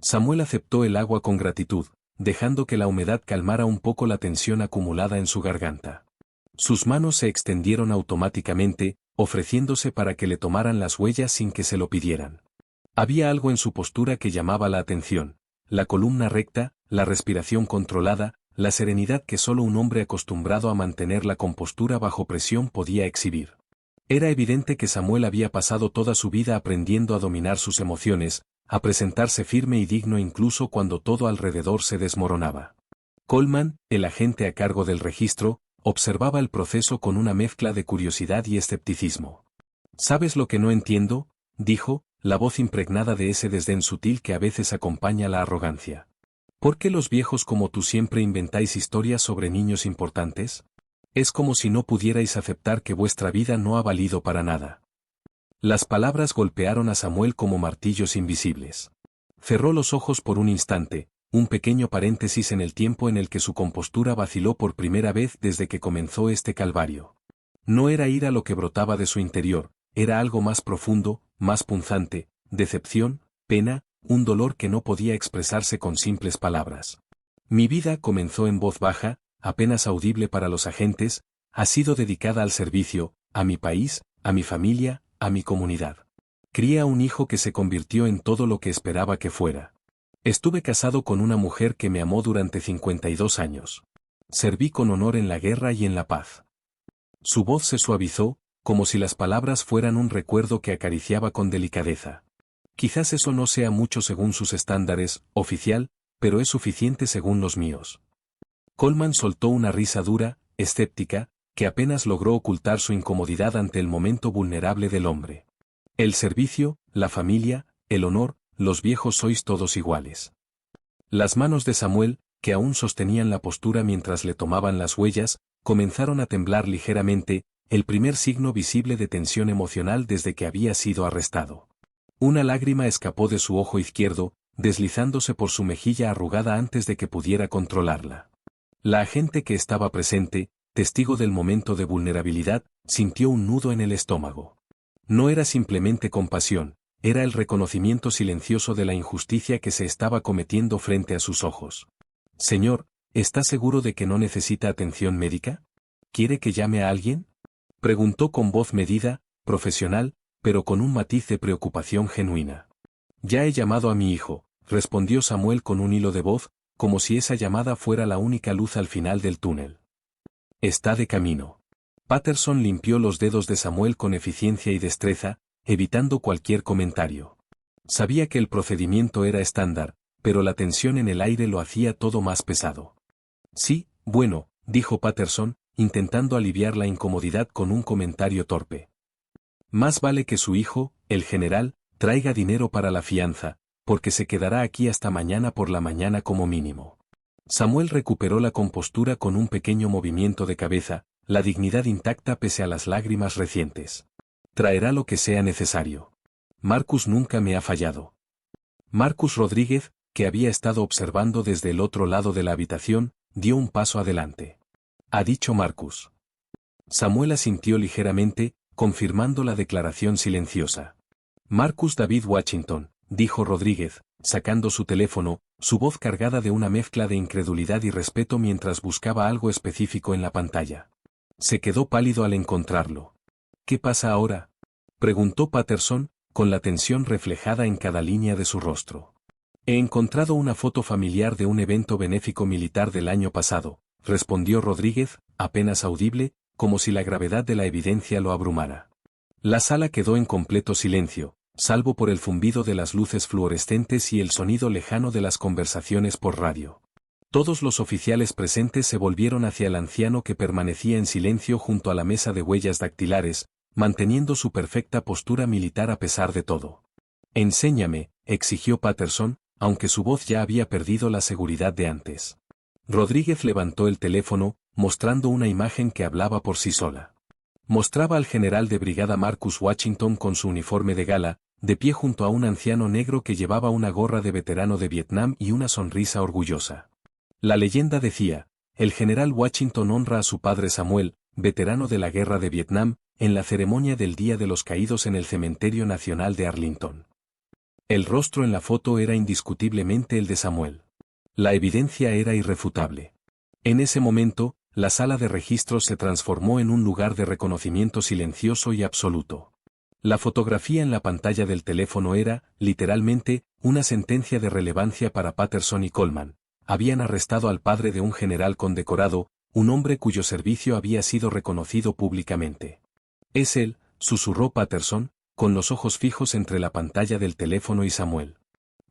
Samuel aceptó el agua con gratitud, dejando que la humedad calmara un poco la tensión acumulada en su garganta. Sus manos se extendieron automáticamente, ofreciéndose para que le tomaran las huellas sin que se lo pidieran. Había algo en su postura que llamaba la atención: la columna recta, la respiración controlada, la serenidad que solo un hombre acostumbrado a mantener la compostura bajo presión podía exhibir. Era evidente que Samuel había pasado toda su vida aprendiendo a dominar sus emociones, a presentarse firme y digno incluso cuando todo alrededor se desmoronaba. Coleman, el agente a cargo del registro, observaba el proceso con una mezcla de curiosidad y escepticismo. «¿Sabes lo que no entiendo?», dijo, la voz impregnada de ese desdén sutil que a veces acompaña la arrogancia. «¿Por qué los viejos como tú siempre inventáis historias sobre niños importantes? Es como si no pudierais aceptar que vuestra vida no ha valido para nada». Las palabras golpearon a Samuel como martillos invisibles. Cerró los ojos por un instante, un pequeño paréntesis en el tiempo en el que su compostura vaciló por primera vez desde que comenzó este calvario. No era ira lo que brotaba de su interior, era algo más profundo, más punzante: decepción, pena, un dolor que no podía expresarse con simples palabras. «Mi vida», comenzó en voz baja, apenas audible para los agentes, «ha sido dedicada al servicio, a mi país, a mi familia, a mi comunidad. Crié a un hijo que se convirtió en todo lo que esperaba que fuera. Estuve casado con una mujer que me amó durante 52 años. Serví con honor en la guerra y en la paz». Su voz se suavizó, como si las palabras fueran un recuerdo que acariciaba con delicadeza. «Quizás eso no sea mucho según sus estándares, oficial, pero es suficiente según los míos». Coleman soltó una risa dura, escéptica, que apenas logró ocultar su incomodidad ante el momento vulnerable del hombre. «El servicio, la familia, el honor, los viejos sois todos iguales». Las manos de Samuel, que aún sostenían la postura mientras le tomaban las huellas, comenzaron a temblar ligeramente, el primer signo visible de tensión emocional desde que había sido arrestado. Una lágrima escapó de su ojo izquierdo, deslizándose por su mejilla arrugada antes de que pudiera controlarla. La agente que estaba presente, testigo del momento de vulnerabilidad, sintió un nudo en el estómago. No era simplemente compasión, era el reconocimiento silencioso de la injusticia que se estaba cometiendo frente a sus ojos. «Señor, ¿está seguro de que no necesita atención médica? ¿Quiere que llame a alguien?», preguntó con voz medida, profesional, pero con un matiz de preocupación genuina. «Ya he llamado a mi hijo», respondió Samuel con un hilo de voz, como si esa llamada fuera la única luz al final del túnel. «Está de camino». Patterson limpió los dedos de Samuel con eficiencia y destreza, evitando cualquier comentario. Sabía que el procedimiento era estándar, pero la tensión en el aire lo hacía todo más pesado. «Sí, bueno», dijo Patterson, intentando aliviar la incomodidad con un comentario torpe. «Más vale que su hijo, el general, traiga dinero para la fianza, porque se quedará aquí hasta mañana por la mañana como mínimo». Samuel recuperó la compostura con un pequeño movimiento de cabeza, la dignidad intacta pese a las lágrimas recientes. «Traerá lo que sea necesario. Marcus nunca me ha fallado». Marcus Rodríguez, que había estado observando desde el otro lado de la habitación, dio un paso adelante. «¿Ha dicho Marcus?». Samuel asintió ligeramente, confirmando la declaración silenciosa. «Marcus David Washington», dijo Rodríguez, sacando su teléfono, su voz cargada de una mezcla de incredulidad y respeto mientras buscaba algo específico en la pantalla. Se quedó pálido al encontrarlo. «¿Qué pasa ahora?», preguntó Patterson, con la tensión reflejada en cada línea de su rostro. «He encontrado una foto familiar de un evento benéfico militar del año pasado», respondió Rodríguez, apenas audible, como si la gravedad de la evidencia lo abrumara. La sala quedó en completo silencio, salvo por el zumbido de las luces fluorescentes y el sonido lejano de las conversaciones por radio. Todos los oficiales presentes se volvieron hacia el anciano que permanecía en silencio junto a la mesa de huellas dactilares, manteniendo su perfecta postura militar a pesar de todo. «Enséñame», exigió Patterson, aunque su voz ya había perdido la seguridad de antes. Rodríguez levantó el teléfono, mostrando una imagen que hablaba por sí sola. Mostraba al general de brigada Marcus Washington con su uniforme de gala, de pie junto a un anciano negro que llevaba una gorra de veterano de Vietnam y una sonrisa orgullosa. La leyenda decía: «El general Washington honra a su padre Samuel, veterano de la guerra de Vietnam, en la ceremonia del Día de los Caídos en el Cementerio Nacional de Arlington». El rostro en la foto era indiscutiblemente el de Samuel. La evidencia era irrefutable. En ese momento, la sala de registros se transformó en un lugar de reconocimiento silencioso y absoluto. La fotografía en la pantalla del teléfono era, literalmente, una sentencia de relevancia para Patterson y Coleman. Habían arrestado al padre de un general condecorado, un hombre cuyo servicio había sido reconocido públicamente. «Es él», susurró Patterson, con los ojos fijos entre la pantalla del teléfono y Samuel.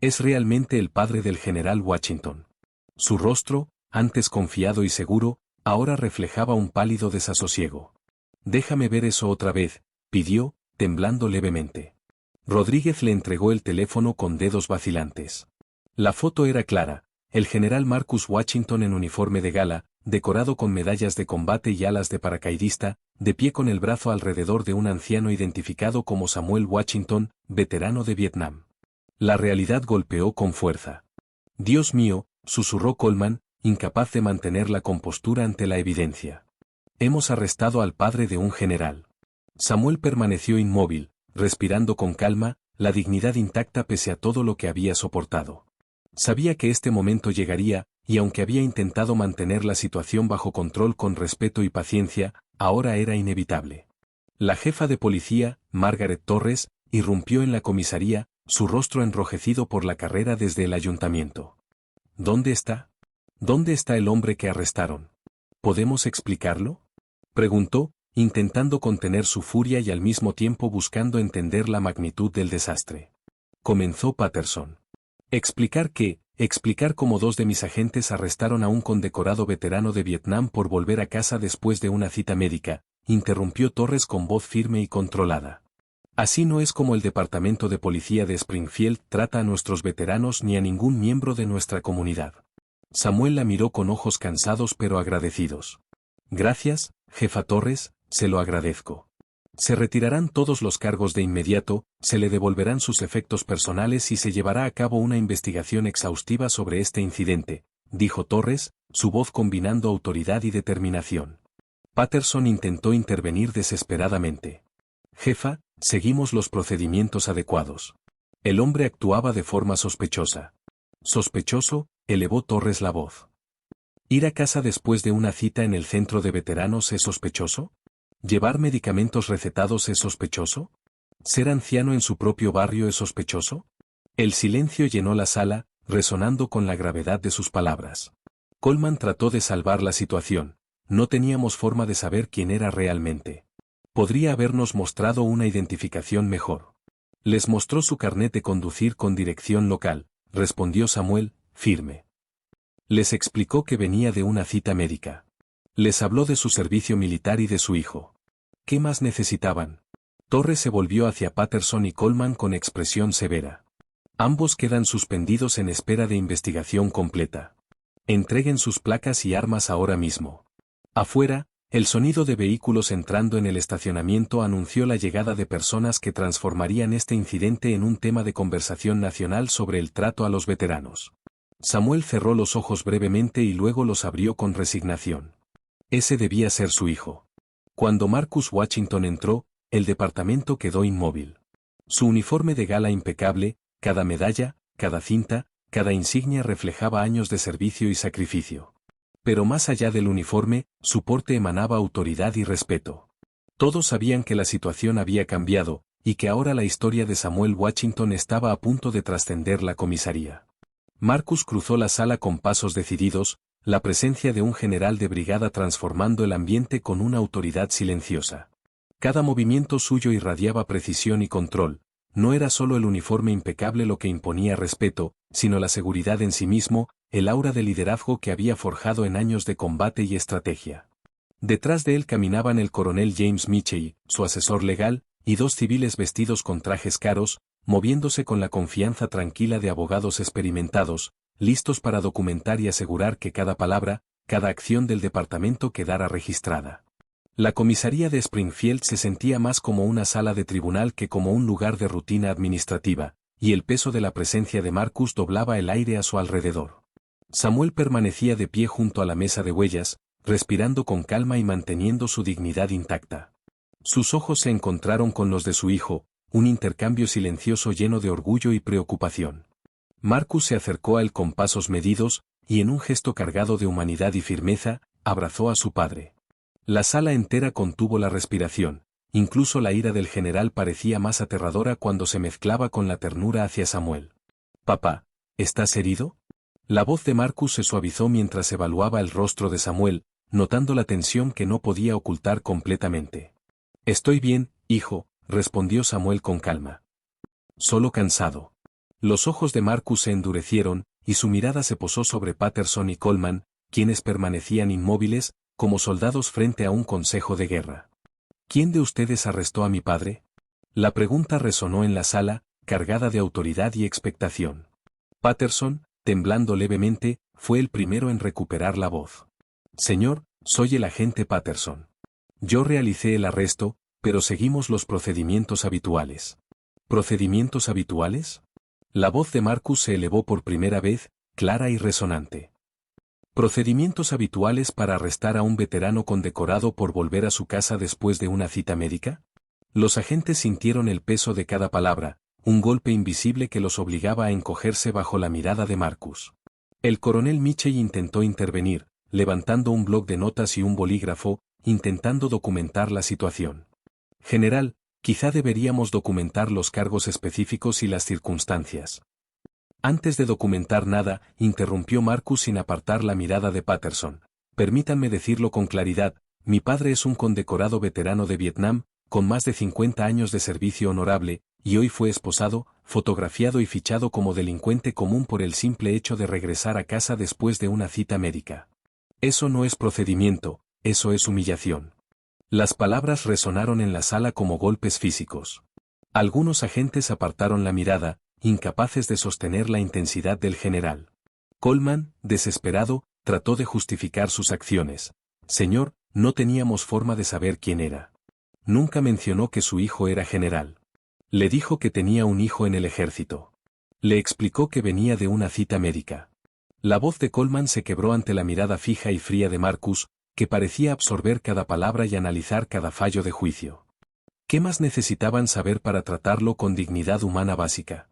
«Es realmente el padre del general Washington». Su rostro, antes confiado y seguro, ahora reflejaba un pálido desasosiego. «Déjame ver eso otra vez», pidió, temblando levemente. Rodríguez le entregó el teléfono con dedos vacilantes. La foto era clara, el general Marcus Washington en uniforme de gala, decorado con medallas de combate y alas de paracaidista, de pie con el brazo alrededor de un anciano identificado como Samuel Washington, veterano de Vietnam. La realidad golpeó con fuerza. «Dios mío», susurró Coleman, incapaz de mantener la compostura ante la evidencia. «Hemos arrestado al padre de un general». Samuel permaneció inmóvil, respirando con calma, la dignidad intacta pese a todo lo que había soportado. Sabía que este momento llegaría, y aunque había intentado mantener la situación bajo control con respeto y paciencia, ahora era inevitable. La jefa de policía, Margaret Torres, irrumpió en la comisaría, su rostro enrojecido por la carrera desde el ayuntamiento. «¿Dónde está? ¿Dónde está el hombre que arrestaron? ¿Podemos explicarlo?», preguntó, intentando contener su furia y al mismo tiempo buscando entender la magnitud del desastre. Comenzó Patterson. Explicar cómo 2 de mis agentes arrestaron a un condecorado veterano de Vietnam por volver a casa después de una cita médica, interrumpió Torres con voz firme y controlada. «Así no es como el Departamento de Policía de Springfield trata a nuestros veteranos ni a ningún miembro de nuestra comunidad». Samuel la miró con ojos cansados pero agradecidos. «Gracias, jefa Torres, se lo agradezco. Se retirarán todos los cargos de inmediato, se le devolverán sus efectos personales y se llevará a cabo una investigación exhaustiva sobre este incidente», dijo Torres, su voz combinando autoridad y determinación. Patterson intentó intervenir desesperadamente. «Jefa, seguimos los procedimientos adecuados». El hombre actuaba de forma sospechosa. «¿Sospechoso?», elevó Torres la voz. «¿Ir a casa después de una cita en el centro de veteranos es sospechoso? ¿Llevar medicamentos recetados es sospechoso? ¿Ser anciano en su propio barrio es sospechoso?». El silencio llenó la sala, resonando con la gravedad de sus palabras. Coleman trató de salvar la situación. «No teníamos forma de saber quién era realmente. Podría habernos mostrado una identificación mejor». «Les mostró su carnet de conducir con dirección local», respondió Samuel, firme. «Les explicó que venía de una cita médica. Les habló de su servicio militar y de su hijo. ¿Qué más necesitaban?». Torres se volvió hacia Patterson y Coleman con expresión severa. «Ambos quedan suspendidos en espera de investigación completa. Entreguen sus placas y armas ahora mismo». Afuera, el sonido de vehículos entrando en el estacionamiento anunció la llegada de personas que transformarían este incidente en un tema de conversación nacional sobre el trato a los veteranos. Samuel cerró los ojos brevemente y luego los abrió con resignación. Ese debía ser su hijo. Cuando Marcus Washington entró, el departamento quedó inmóvil. Su uniforme de gala impecable, cada medalla, cada cinta, cada insignia reflejaba años de servicio y sacrificio. Pero más allá del uniforme, su porte emanaba autoridad y respeto. Todos sabían que la situación había cambiado, y que ahora la historia de Samuel Washington estaba a punto de trascender la comisaría. Marcus cruzó la sala con pasos decididos, la presencia de un general de brigada transformando el ambiente con una autoridad silenciosa. Cada movimiento suyo irradiaba precisión y control. No era solo el uniforme impecable lo que imponía respeto, sino la seguridad en sí mismo, el aura de liderazgo que había forjado en años de combate y estrategia. Detrás de él caminaban el coronel James Mitchell, su asesor legal, y 2 civiles vestidos con trajes caros, moviéndose con la confianza tranquila de abogados experimentados, listos para documentar y asegurar que cada palabra, cada acción del departamento quedara registrada. La comisaría de Springfield se sentía más como una sala de tribunal que como un lugar de rutina administrativa, y el peso de la presencia de Marcus doblaba el aire a su alrededor. Samuel permanecía de pie junto a la mesa de huellas, respirando con calma y manteniendo su dignidad intacta. Sus ojos se encontraron con los de su hijo, un intercambio silencioso lleno de orgullo y preocupación. Marcus se acercó a él con pasos medidos, y en un gesto cargado de humanidad y firmeza, abrazó a su padre. La sala entera contuvo la respiración, incluso la ira del general parecía más aterradora cuando se mezclaba con la ternura hacia Samuel. «Papá, ¿estás herido?». La voz de Marcus se suavizó mientras evaluaba el rostro de Samuel, notando la tensión que no podía ocultar completamente. «Estoy bien, hijo», respondió Samuel con calma. «Solo cansado». Los ojos de Marcus se endurecieron, y su mirada se posó sobre Patterson y Coleman, quienes permanecían inmóviles, como soldados frente a un consejo de guerra. «¿Quién de ustedes arrestó a mi padre?». La pregunta resonó en la sala, cargada de autoridad y expectación. Patterson, temblando levemente, fue el primero en recuperar la voz. «Señor, soy el agente Patterson. Yo realicé el arresto, pero seguimos los procedimientos habituales». ¿Procedimientos habituales? La voz de Marcus se elevó por primera vez, clara y resonante. ¿Procedimientos habituales para arrestar a un veterano condecorado por volver a su casa después de una cita médica? Los agentes sintieron el peso de cada palabra, un golpe invisible que los obligaba a encogerse bajo la mirada de Marcus. El coronel Mitchell intentó intervenir, levantando un bloc de notas y un bolígrafo, intentando documentar la situación. «General, quizá deberíamos documentar los cargos específicos y las circunstancias». «Antes de documentar nada», interrumpió Marcus sin apartar la mirada de Patterson. «Permítanme decirlo con claridad, mi padre es un condecorado veterano de Vietnam, con más de 50 años de servicio honorable, y hoy fue esposado, fotografiado y fichado como delincuente común por el simple hecho de regresar a casa después de una cita médica. Eso no es procedimiento, eso es humillación». Las palabras resonaron en la sala como golpes físicos. Algunos agentes apartaron la mirada, incapaces de sostener la intensidad del general. Coleman, desesperado, trató de justificar sus acciones. «Señor, no teníamos forma de saber quién era. Nunca mencionó que su hijo era general. Le dijo que tenía un hijo en el ejército. Le explicó que venía de una cita médica». La voz de Coleman se quebró ante la mirada fija y fría de Marcus, que parecía absorber cada palabra y analizar cada fallo de juicio. ¿Qué más necesitaban saber para tratarlo con dignidad humana básica?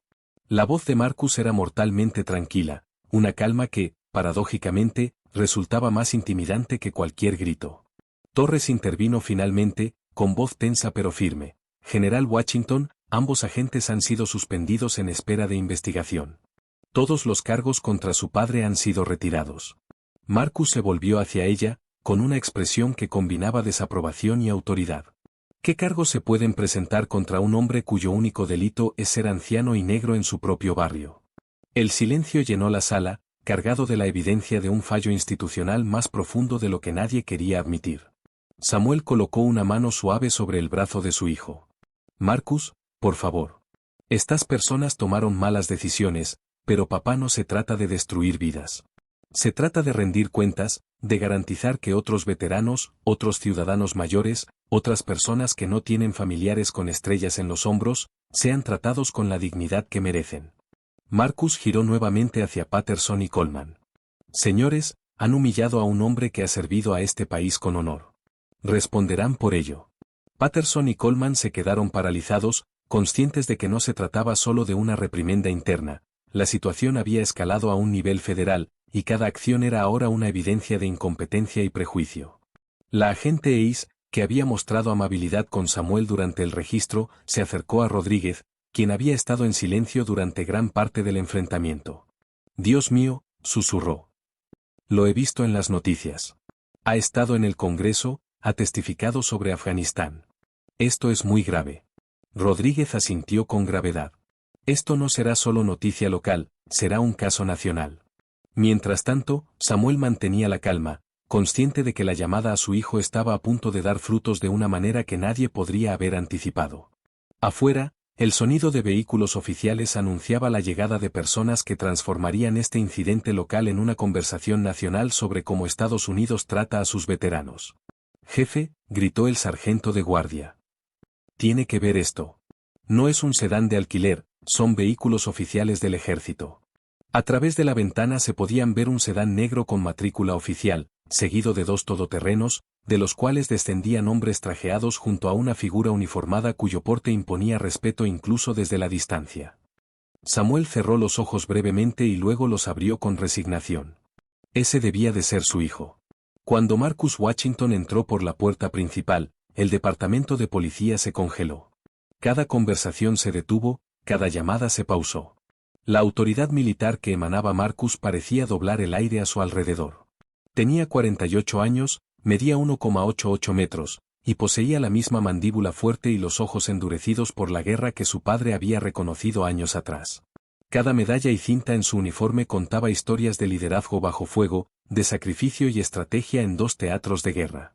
La voz de Marcus era mortalmente tranquila, una calma que, paradójicamente, resultaba más intimidante que cualquier grito. Torres intervino finalmente, con voz tensa pero firme. «General Washington, ambos agentes han sido suspendidos en espera de investigación. Todos los cargos contra su padre han sido retirados». Marcus se volvió hacia ella, con una expresión que combinaba desaprobación y autoridad. ¿Qué cargos se pueden presentar contra un hombre cuyo único delito es ser anciano y negro en su propio barrio? El silencio llenó la sala, cargado de la evidencia de un fallo institucional más profundo de lo que nadie quería admitir. Samuel colocó una mano suave sobre el brazo de su hijo. «Marcus, por favor. Estas personas tomaron malas decisiones, pero papá, no se trata de destruir vidas. Se trata de rendir cuentas, de garantizar que otros veteranos, otros ciudadanos mayores, otras personas que no tienen familiares con estrellas en los hombros, sean tratados con la dignidad que merecen». Marcus giró nuevamente hacia Patterson y Coleman. «Señores, han humillado a un hombre que ha servido a este país con honor. Responderán por ello». Patterson y Coleman se quedaron paralizados, conscientes de que no se trataba solo de una reprimenda interna. La situación había escalado a un nivel federal, y cada acción era ahora una evidencia de incompetencia y prejuicio. La agente Ace, que había mostrado amabilidad con Samuel durante el registro, se acercó a Rodríguez, quien había estado en silencio durante gran parte del enfrentamiento. «Dios mío», susurró. «Lo he visto en las noticias. Ha estado en el Congreso, ha testificado sobre Afganistán. Esto es muy grave». Rodríguez asintió con gravedad. «Esto no será solo noticia local, será un caso nacional». Mientras tanto, Samuel mantenía la calma, consciente de que la llamada a su hijo estaba a punto de dar frutos de una manera que nadie podría haber anticipado. Afuera, el sonido de vehículos oficiales anunciaba la llegada de personas que transformarían este incidente local en una conversación nacional sobre cómo Estados Unidos trata a sus veteranos. «Jefe», gritó el sargento de guardia. «Tiene que ver esto. No es un sedán de alquiler, son vehículos oficiales del ejército». A través de la ventana se podían ver un sedán negro con matrícula oficial, seguido de dos todoterrenos, de los cuales descendían hombres trajeados junto a una figura uniformada cuyo porte imponía respeto incluso desde la distancia. Samuel cerró los ojos brevemente y luego los abrió con resignación. Ese debía de ser su hijo. Cuando Marcus Washington entró por la puerta principal, el departamento de policía se congeló. Cada conversación se detuvo, cada llamada se pausó. La autoridad militar que emanaba Marcus parecía doblar el aire a su alrededor. Tenía 48 años, medía 1,88 metros, y poseía la misma mandíbula fuerte y los ojos endurecidos por la guerra que su padre había reconocido años atrás. Cada medalla y cinta en su uniforme contaba historias de liderazgo bajo fuego, de sacrificio y estrategia en 2 teatros de guerra.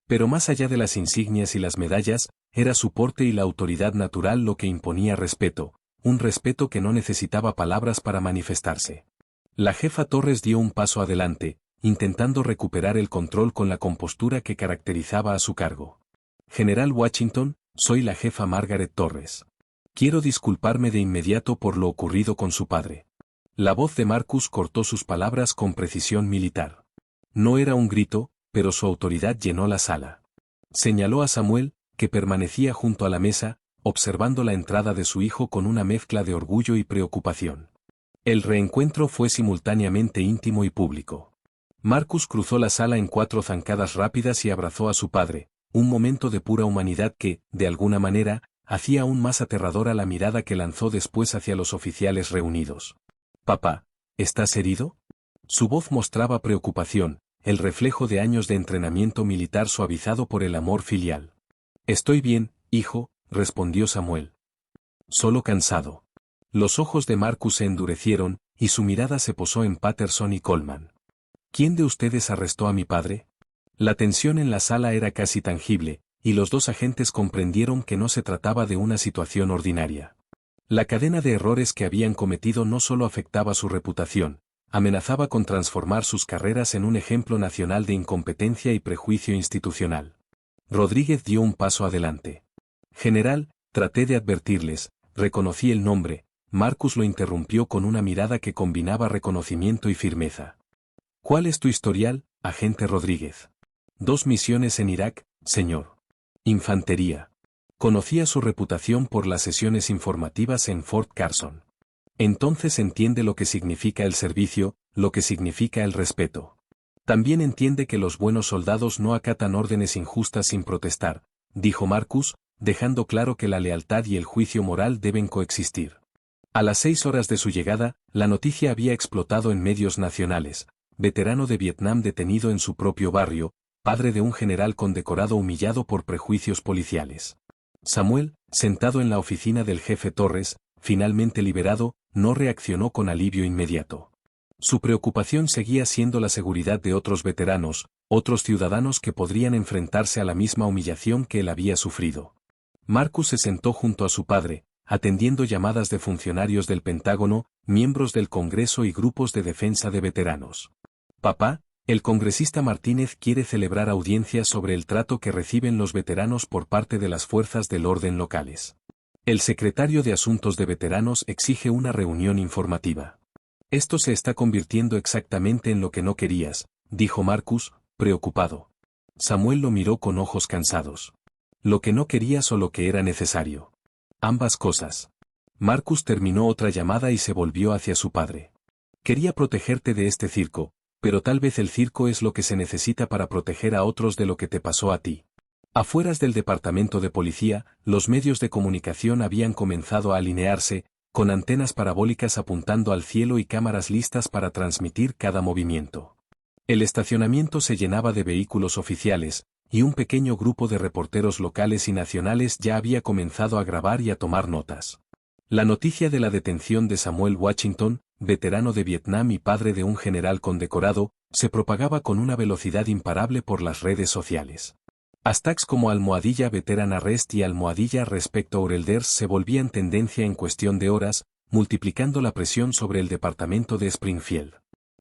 Pero más allá de las insignias y las medallas, era su porte y la autoridad natural lo que imponía respeto, un respeto que no necesitaba palabras para manifestarse. La jefa Torres dio un paso adelante, intentando recuperar el control con la compostura que caracterizaba a su cargo. General Washington, soy la jefa Margaret Torres. Quiero disculparme de inmediato por lo ocurrido con su padre. La voz de Marcus cortó sus palabras con precisión militar. No era un grito, pero su autoridad llenó la sala. Señaló a Samuel, que permanecía junto a la mesa, observando la entrada de su hijo con una mezcla de orgullo y preocupación. El reencuentro fue simultáneamente íntimo y público. Marcus cruzó la sala en 4 zancadas rápidas y abrazó a su padre, un momento de pura humanidad que, de alguna manera, hacía aún más aterradora la mirada que lanzó después hacia los oficiales reunidos. «Papá, ¿estás herido?» Su voz mostraba preocupación, el reflejo de años de entrenamiento militar suavizado por el amor filial. «Estoy bien, hijo», respondió Samuel. «Solo cansado». Los ojos de Marcus se endurecieron, y su mirada se posó en Patterson y Coleman. «¿Quién de ustedes arrestó a mi padre?» La tensión en la sala era casi tangible, y los 2 agentes comprendieron que no se trataba de una situación ordinaria. La cadena de errores que habían cometido no solo afectaba su reputación, amenazaba con transformar sus carreras en un ejemplo nacional de incompetencia y prejuicio institucional. Rodríguez dio un paso adelante. «General, traté de advertirles, reconocí el nombre». Marcus lo interrumpió con una mirada que combinaba reconocimiento y firmeza. «¿Cuál es tu historial, agente Rodríguez?» «2 misiones en Irak, señor. Infantería». Conocía su reputación por las sesiones informativas en Fort Carson. Entonces entiende lo que significa el servicio, lo que significa el respeto. También entiende que los buenos soldados no acatan órdenes injustas sin protestar, dijo Marcus, dejando claro que la lealtad y el juicio moral deben coexistir. A las 6 horas de su llegada, la noticia había explotado en medios nacionales. Veterano de Vietnam detenido en su propio barrio, padre de un general condecorado humillado por prejuicios policiales. Samuel, sentado en la oficina del jefe Torres, finalmente liberado, no reaccionó con alivio inmediato. Su preocupación seguía siendo la seguridad de otros veteranos, otros ciudadanos que podrían enfrentarse a la misma humillación que él había sufrido. Marcus se sentó junto a su padre, atendiendo llamadas de funcionarios del Pentágono, miembros del Congreso y grupos de defensa de veteranos. «Papá, el congresista Martínez quiere celebrar audiencias sobre el trato que reciben los veteranos por parte de las fuerzas del orden locales. El secretario de Asuntos de Veteranos exige una reunión informativa». «Esto se está convirtiendo exactamente en lo que no querías», dijo Marcus, preocupado. Samuel lo miró con ojos cansados. «¿Lo que no querías o lo que era necesario?» «Ambas cosas». Marcus terminó otra llamada y se volvió hacia su padre. «Quería protegerte de este circo, pero tal vez el circo es lo que se necesita para proteger a otros de lo que te pasó a ti». Afueras del departamento de policía, los medios de comunicación habían comenzado a alinearse, con antenas parabólicas apuntando al cielo y cámaras listas para transmitir cada movimiento. El estacionamiento se llenaba de vehículos oficiales, y un pequeño grupo de reporteros locales y nacionales ya había comenzado a grabar y a tomar notas. La noticia de la detención de Samuel Washington, veterano de Vietnam y padre de un general condecorado, se propagaba con una velocidad imparable por las redes sociales. Hashtags como #Veteran Arrest y #Respecto Orelders se volvían tendencia en cuestión de horas, multiplicando la presión sobre el departamento de Springfield.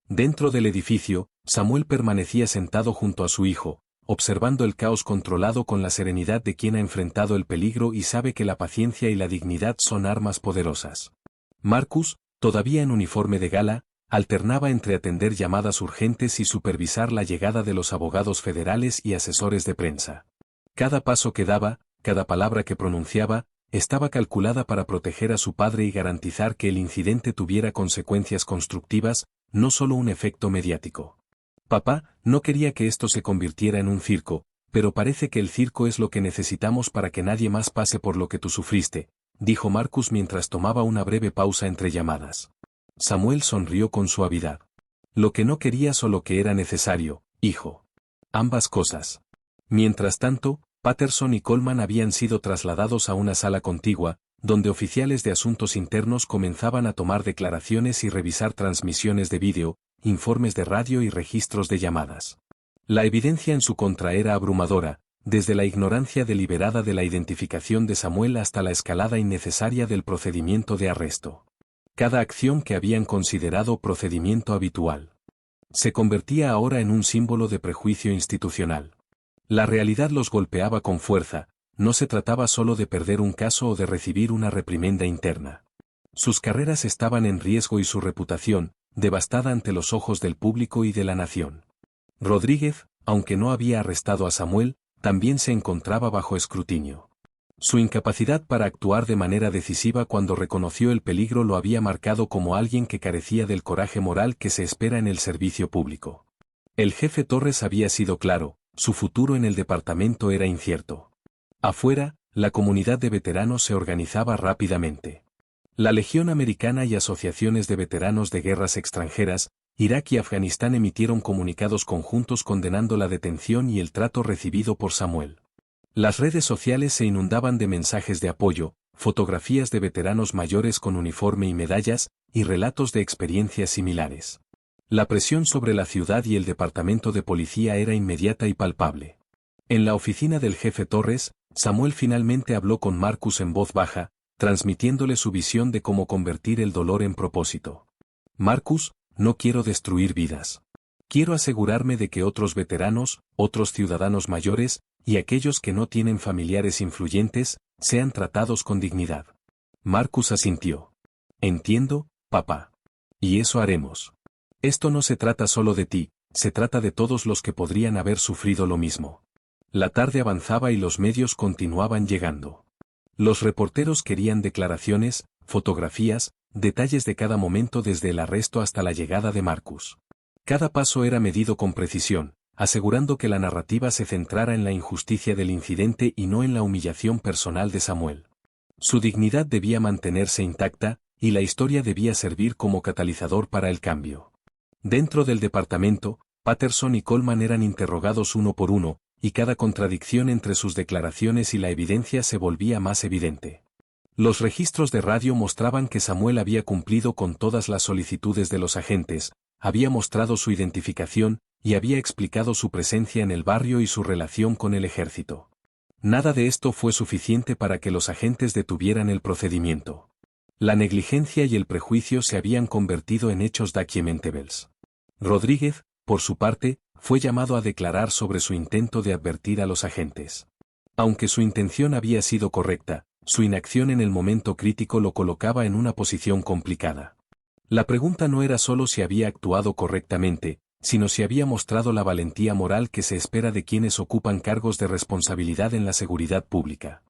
Dentro del edificio, Samuel permanecía sentado junto a su hijo, observando el caos controlado con la serenidad de quien ha enfrentado el peligro y sabe que la paciencia y la dignidad son armas poderosas. Marcus, todavía en uniforme de gala, Alternaba entre atender llamadas urgentes y supervisar la llegada de los abogados federales y asesores de prensa. Cada paso que daba, cada palabra que pronunciaba, estaba calculada para proteger a su padre y garantizar que el incidente tuviera consecuencias constructivas, no solo un efecto mediático. Papá, no quería que esto se convirtiera en un circo, pero parece que el circo es lo que necesitamos para que nadie más pase por lo que tú sufriste, dijo Marcus mientras tomaba una breve pausa entre llamadas. Samuel sonrió con suavidad. Lo que no querías o lo que era necesario, hijo. Ambas cosas. Mientras tanto, Patterson y Coleman habían sido trasladados a una sala contigua, donde oficiales de asuntos internos comenzaban a tomar declaraciones y revisar transmisiones de vídeo, informes de radio y registros de llamadas. La evidencia en su contra era abrumadora, desde la ignorancia deliberada de la identificación de Samuel hasta la escalada innecesaria del procedimiento de arresto. Cada acción que habían considerado procedimiento habitual se convertía ahora en un símbolo de prejuicio institucional. La realidad los golpeaba con fuerza, no se trataba solo de perder un caso o de recibir una reprimenda interna. Sus carreras estaban en riesgo y su reputación, devastada ante los ojos del público y de la nación. Rodríguez, aunque no había arrestado a Samuel, también se encontraba bajo escrutinio. Su incapacidad para actuar de manera decisiva cuando reconoció el peligro lo había marcado como alguien que carecía del coraje moral que se espera en el servicio público. El jefe Torres había sido claro, su futuro en el departamento era incierto. Afuera, la comunidad de veteranos se organizaba rápidamente. La Legión Americana y asociaciones de veteranos de guerras extranjeras, Irak y Afganistán emitieron comunicados conjuntos condenando la detención y el trato recibido por Samuel. Las redes sociales se inundaban de mensajes de apoyo, fotografías de veteranos mayores con uniforme y medallas, y relatos de experiencias similares. La presión sobre la ciudad y el departamento de policía era inmediata y palpable. En la oficina del jefe Torres, Samuel finalmente habló con Marcus en voz baja, transmitiéndole su visión de cómo convertir el dolor en propósito. Marcus, no quiero destruir vidas. Quiero asegurarme de que otros veteranos, otros ciudadanos mayores, y aquellos que no tienen familiares influyentes, sean tratados con dignidad. Marcus asintió. Entiendo, papá. Y eso haremos. Esto no se trata solo de ti, se trata de todos los que podrían haber sufrido lo mismo. La tarde avanzaba y los medios continuaban llegando. Los reporteros querían declaraciones, fotografías, detalles de cada momento desde el arresto hasta la llegada de Marcus. Cada paso era medido con precisión, asegurando que la narrativa se centrara en la injusticia del incidente y no en la humillación personal de Samuel. Su dignidad debía mantenerse intacta, y la historia debía servir como catalizador para el cambio. Dentro del departamento, Patterson y Coleman eran interrogados uno por uno, y cada contradicción entre sus declaraciones y la evidencia se volvía más evidente. Los registros de radio mostraban que Samuel había cumplido con todas las solicitudes de los agentes, había mostrado su identificación, y había explicado su presencia en el barrio y su relación con el ejército. Nada de esto fue suficiente para que los agentes detuvieran el procedimiento. La negligencia y el prejuicio se habían convertido en hechos documentables. Rodríguez, por su parte, fue llamado a declarar sobre su intento de advertir a los agentes. Aunque su intención había sido correcta, su inacción en el momento crítico lo colocaba en una posición complicada. La pregunta no era solo si había actuado correctamente, sino si había mostrado la valentía moral que se espera de quienes ocupan cargos de responsabilidad en la seguridad pública.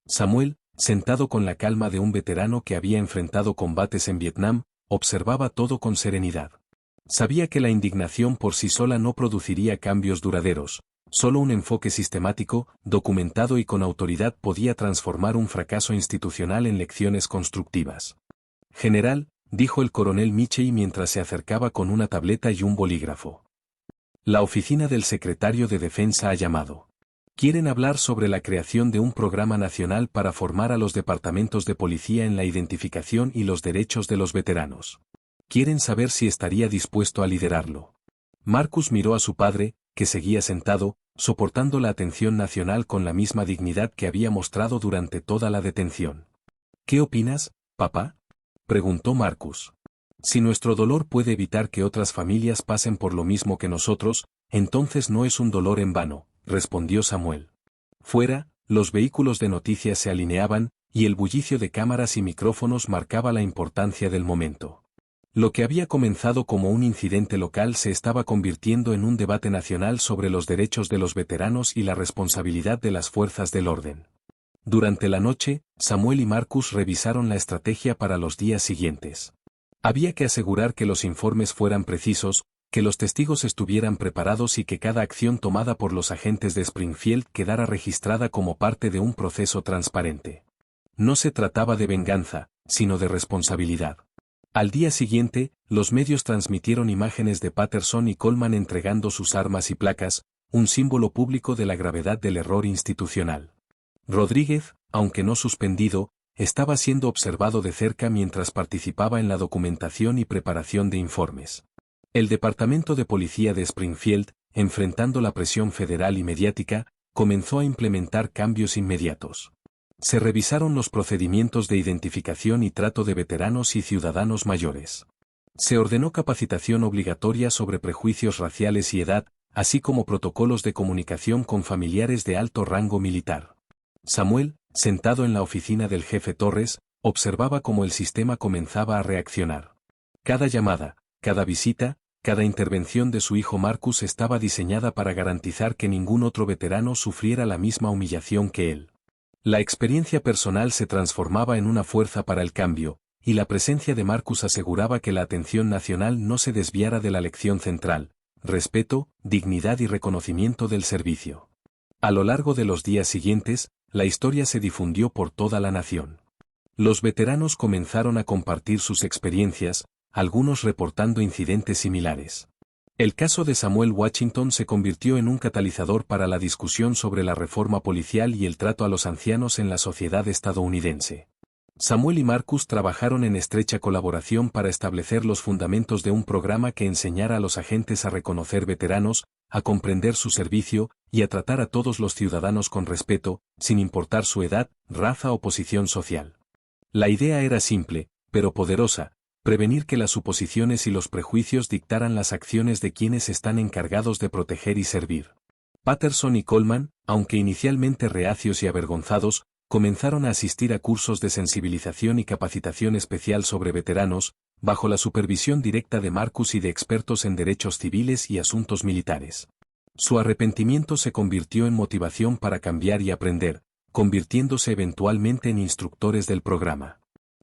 Samuel, sentado con la calma de un veterano que había enfrentado combates en Vietnam, observaba todo con serenidad. Sabía que la indignación por sí sola no produciría cambios duraderos, solo un enfoque sistemático, documentado y con autoridad podía transformar un fracaso institucional en lecciones constructivas. General, dijo el coronel Michey mientras se acercaba con una tableta y un bolígrafo. La oficina del secretario de Defensa ha llamado. Quieren hablar sobre la creación de un programa nacional para formar a los departamentos de policía en la identificación y los derechos de los veteranos. Quieren saber si estaría dispuesto a liderarlo. Marcus miró a su padre, que seguía sentado, soportando la atención nacional con la misma dignidad que había mostrado durante toda la detención. ¿Qué opinas, papá?, preguntó Marcus. Si nuestro dolor puede evitar que otras familias pasen por lo mismo que nosotros, entonces no es un dolor en vano, respondió Samuel. Fuera, los vehículos de noticias se alineaban, y el bullicio de cámaras y micrófonos marcaba la importancia del momento. Lo que había comenzado como un incidente local se estaba convirtiendo en un debate nacional sobre los derechos de los veteranos y la responsabilidad de las fuerzas del orden. Durante la noche, Samuel y Marcus revisaron la estrategia para los días siguientes. Había que asegurar que los informes fueran precisos, que los testigos estuvieran preparados y que cada acción tomada por los agentes de Springfield quedara registrada como parte de un proceso transparente. No se trataba de venganza, sino de responsabilidad. Al día siguiente, los medios transmitieron imágenes de Patterson y Coleman entregando sus armas y placas, un símbolo público de la gravedad del error institucional. Rodríguez, aunque no suspendido, estaba siendo observado de cerca mientras participaba en la documentación y preparación de informes. El Departamento de Policía de Springfield, enfrentando la presión federal y mediática, comenzó a implementar cambios inmediatos. Se revisaron los procedimientos de identificación y trato de veteranos y ciudadanos mayores. Se ordenó capacitación obligatoria sobre prejuicios raciales y edad, así como protocolos de comunicación con familiares de alto rango militar. Samuel, sentado en la oficina del jefe Torres, observaba cómo el sistema comenzaba a reaccionar. Cada llamada, cada visita, cada intervención de su hijo Marcus estaba diseñada para garantizar que ningún otro veterano sufriera la misma humillación que él. La experiencia personal se transformaba en una fuerza para el cambio, y la presencia de Marcus aseguraba que la atención nacional no se desviara de la lección central: respeto, dignidad y reconocimiento del servicio. A lo largo de los días siguientes, la historia se difundió por toda la nación. Los veteranos comenzaron a compartir sus experiencias, algunos reportando incidentes similares. El caso de Samuel Washington se convirtió en un catalizador para la discusión sobre la reforma policial y el trato a los ancianos en la sociedad estadounidense. Samuel y Marcus trabajaron en estrecha colaboración para establecer los fundamentos de un programa que enseñara a los agentes a reconocer veteranos, a comprender su servicio, y a tratar a todos los ciudadanos con respeto, sin importar su edad, raza o posición social. La idea era simple, pero poderosa: prevenir que las suposiciones y los prejuicios dictaran las acciones de quienes están encargados de proteger y servir. Patterson y Coleman, aunque inicialmente reacios y avergonzados, comenzaron a asistir a cursos de sensibilización y capacitación especial sobre veteranos, bajo la supervisión directa de Marcus y de expertos en derechos civiles y asuntos militares. Su arrepentimiento se convirtió en motivación para cambiar y aprender, convirtiéndose eventualmente en instructores del programa.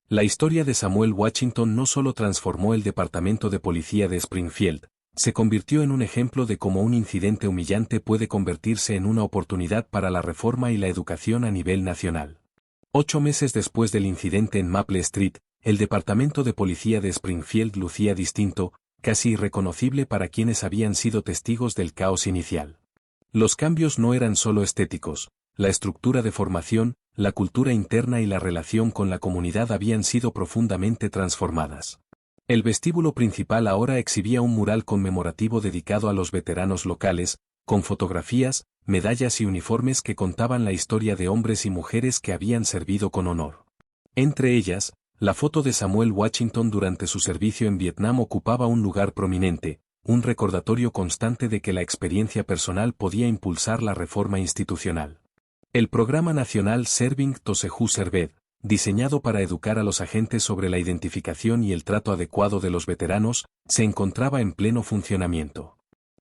La historia de Samuel Washington no solo transformó el Departamento de Policía de Springfield, se convirtió en un ejemplo de cómo un incidente humillante puede convertirse en una oportunidad para la reforma y la educación a nivel nacional. 8 meses después del incidente en Maple Street, el Departamento de Policía de Springfield lucía distinto, casi irreconocible para quienes habían sido testigos del caos inicial. Los cambios no eran solo estéticos: la estructura de formación, la cultura interna y la relación con la comunidad habían sido profundamente transformadas. El vestíbulo principal ahora exhibía un mural conmemorativo dedicado a los veteranos locales, con fotografías, medallas y uniformes que contaban la historia de hombres y mujeres que habían servido con honor. Entre ellas, la foto de Samuel Washington durante su servicio en Vietnam ocupaba un lugar prominente, un recordatorio constante de que la experiencia personal podía impulsar la reforma institucional. El programa nacional Serving Tosehu Served, diseñado para educar a los agentes sobre la identificación y el trato adecuado de los veteranos, se encontraba en pleno funcionamiento.